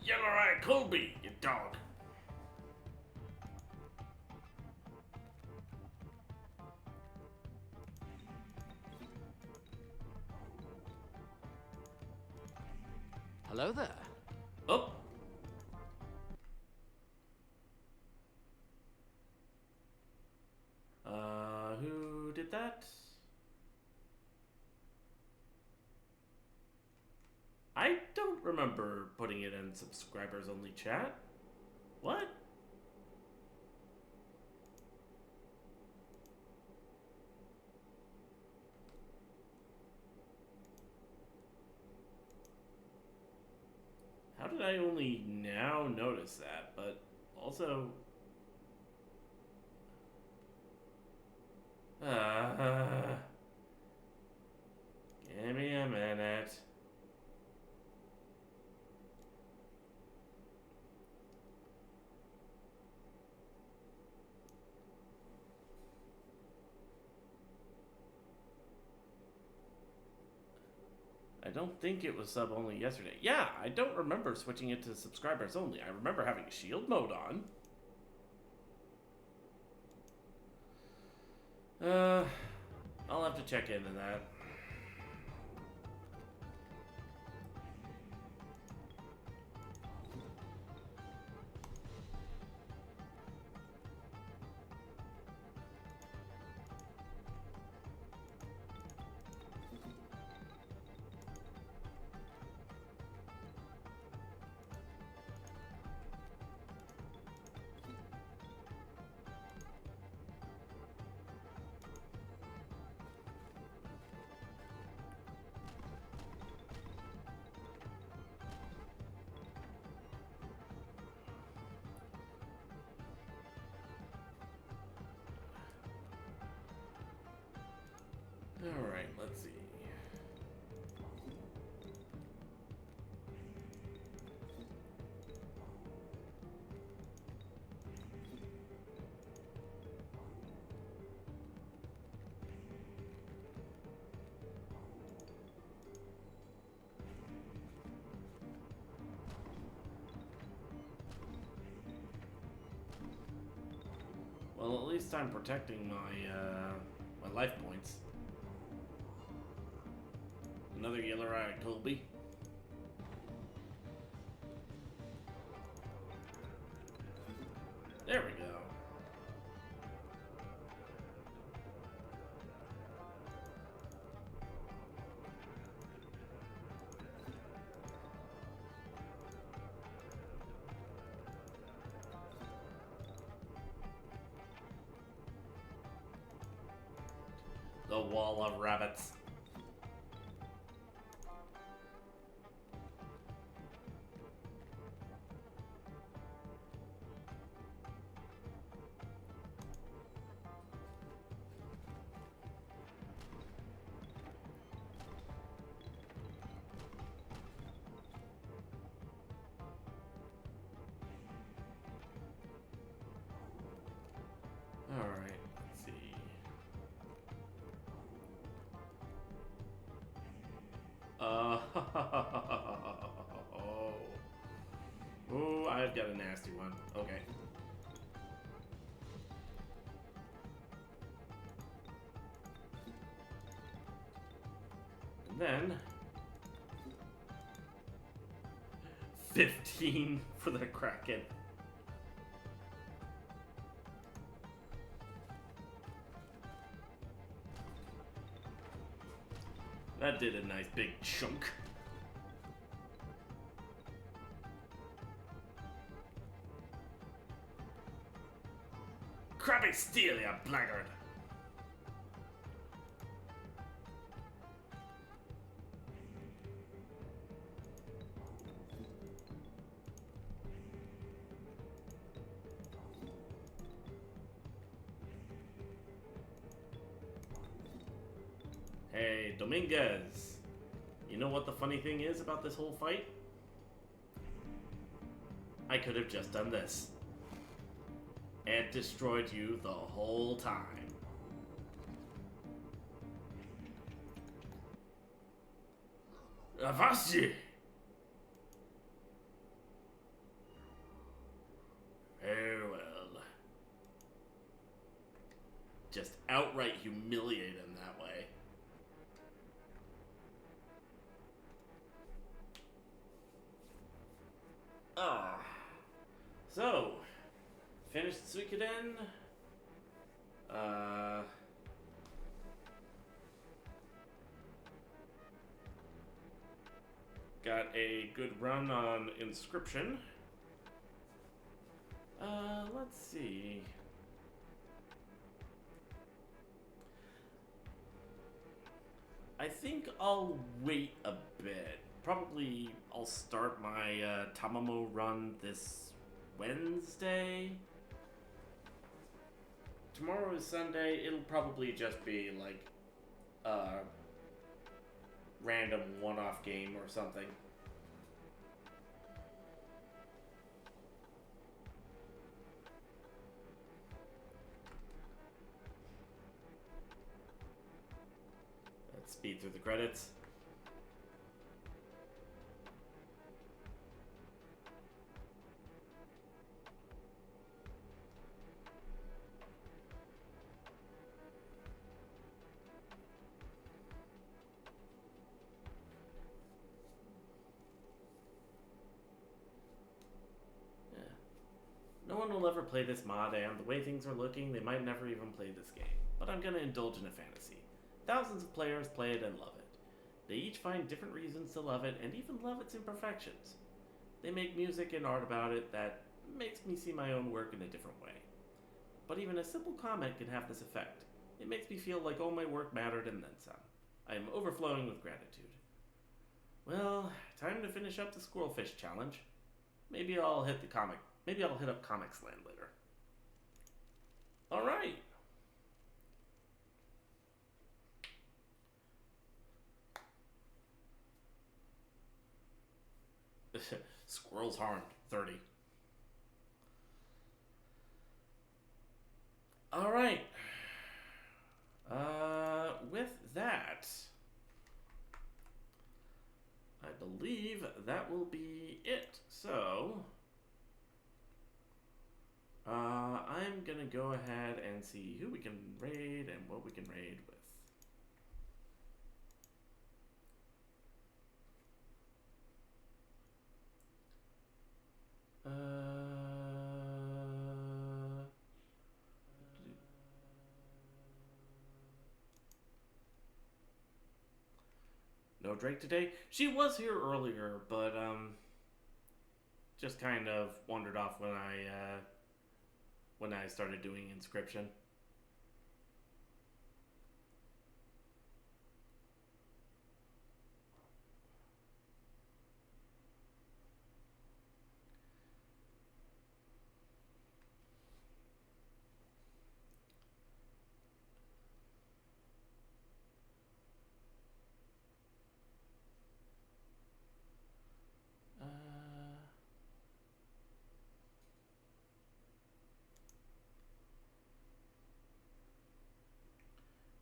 Yellow-eyed Colby, you dog. Hello there. Oh. Who did that? I don't remember putting it in subscribers only chat. What? How did I only now notice that? But also... give me a minute. don't think it was sub only yesterday. Yeah, I don't remember switching it to subscribers only. I remember having shield mode on. I'll have to check into that. Alright, let's see. Well, at least I'm protecting my life points. Another yellow eye Colby. There we go. The wall of rabbits. Alright, let's see. Oh, I've got a nasty one. Okay. And then 15 for the Kraken. That did a nice big chunk. Crappy steel, you blackguard. Hey, Dominguez. You know what the funny thing is about this whole fight? I could have just done this. And destroyed you the whole time. Avast! Very well. Just outright humiliate him that way. Ah. So, finished SUIKODEN. Got a good run on Inscription. Let's see. I think I'll wait a bit. Probably I'll start my Tamamo run this Wednesday. Tomorrow is Sunday. It'll probably just be like a random one-off game or something. Let's speed through the credits. No one will ever play this mod, and the way things are looking, they might never even play this game. But I'm gonna indulge in a fantasy. Thousands of players play it and love it. They each find different reasons to love it and even love its imperfections. They make music and art about it that makes me see my own work in a different way. But even a simple comment can have this effect. It makes me feel like all my work mattered and then some. I am overflowing with gratitude. Well, time to finish up the Squirrelfish challenge. Maybe I'll hit up Comics Land later. Alright. Squirrels harmed, 30. Alright. With that, I believe that will be it. So, I'm gonna go ahead and see who we can raid and what we can raid with. No Drake today. She was here earlier, but just kind of wandered off when I started doing Inscription.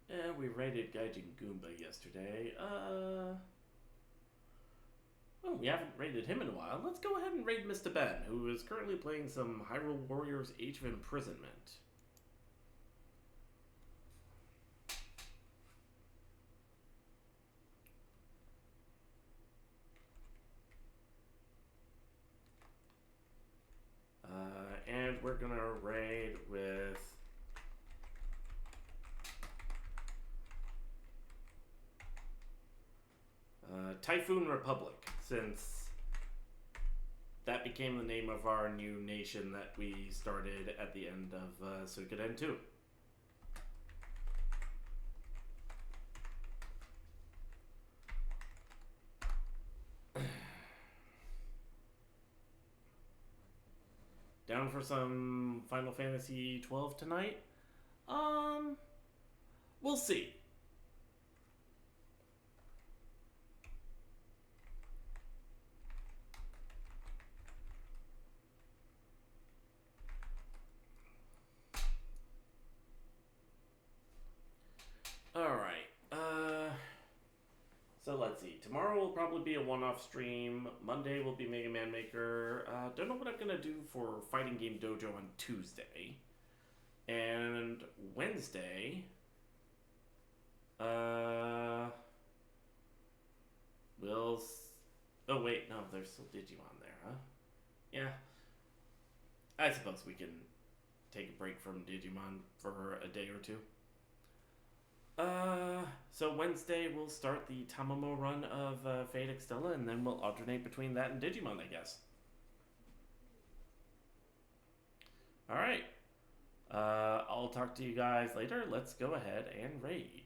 And we raided Gaijin Goomba yesterday. Oh, we haven't raided him in a while. Let's go ahead and raid Mr. Ben, who is currently playing some Hyrule Warriors Age of Imprisonment. And we're gonna raid with Typhoon Republic, since that became the name of our new nation that we started at the end of SUIKODEN II. Down for some Final Fantasy 12 tonight? We'll see. Alright, so let's see. Tomorrow will probably be a one-off stream. Monday will be Mega Man Maker. Don't know what I'm gonna do for Fighting Game Dojo on Tuesday. And Wednesday, oh wait, no, there's still Digimon there, huh? Yeah. I suppose we can take a break from Digimon for a day or two. So Wednesday we'll start the Tamamo run of Fate Extella, and then we'll alternate between that and Digimon, I guess. Alright. I'll talk to you guys later. Let's go ahead and raid.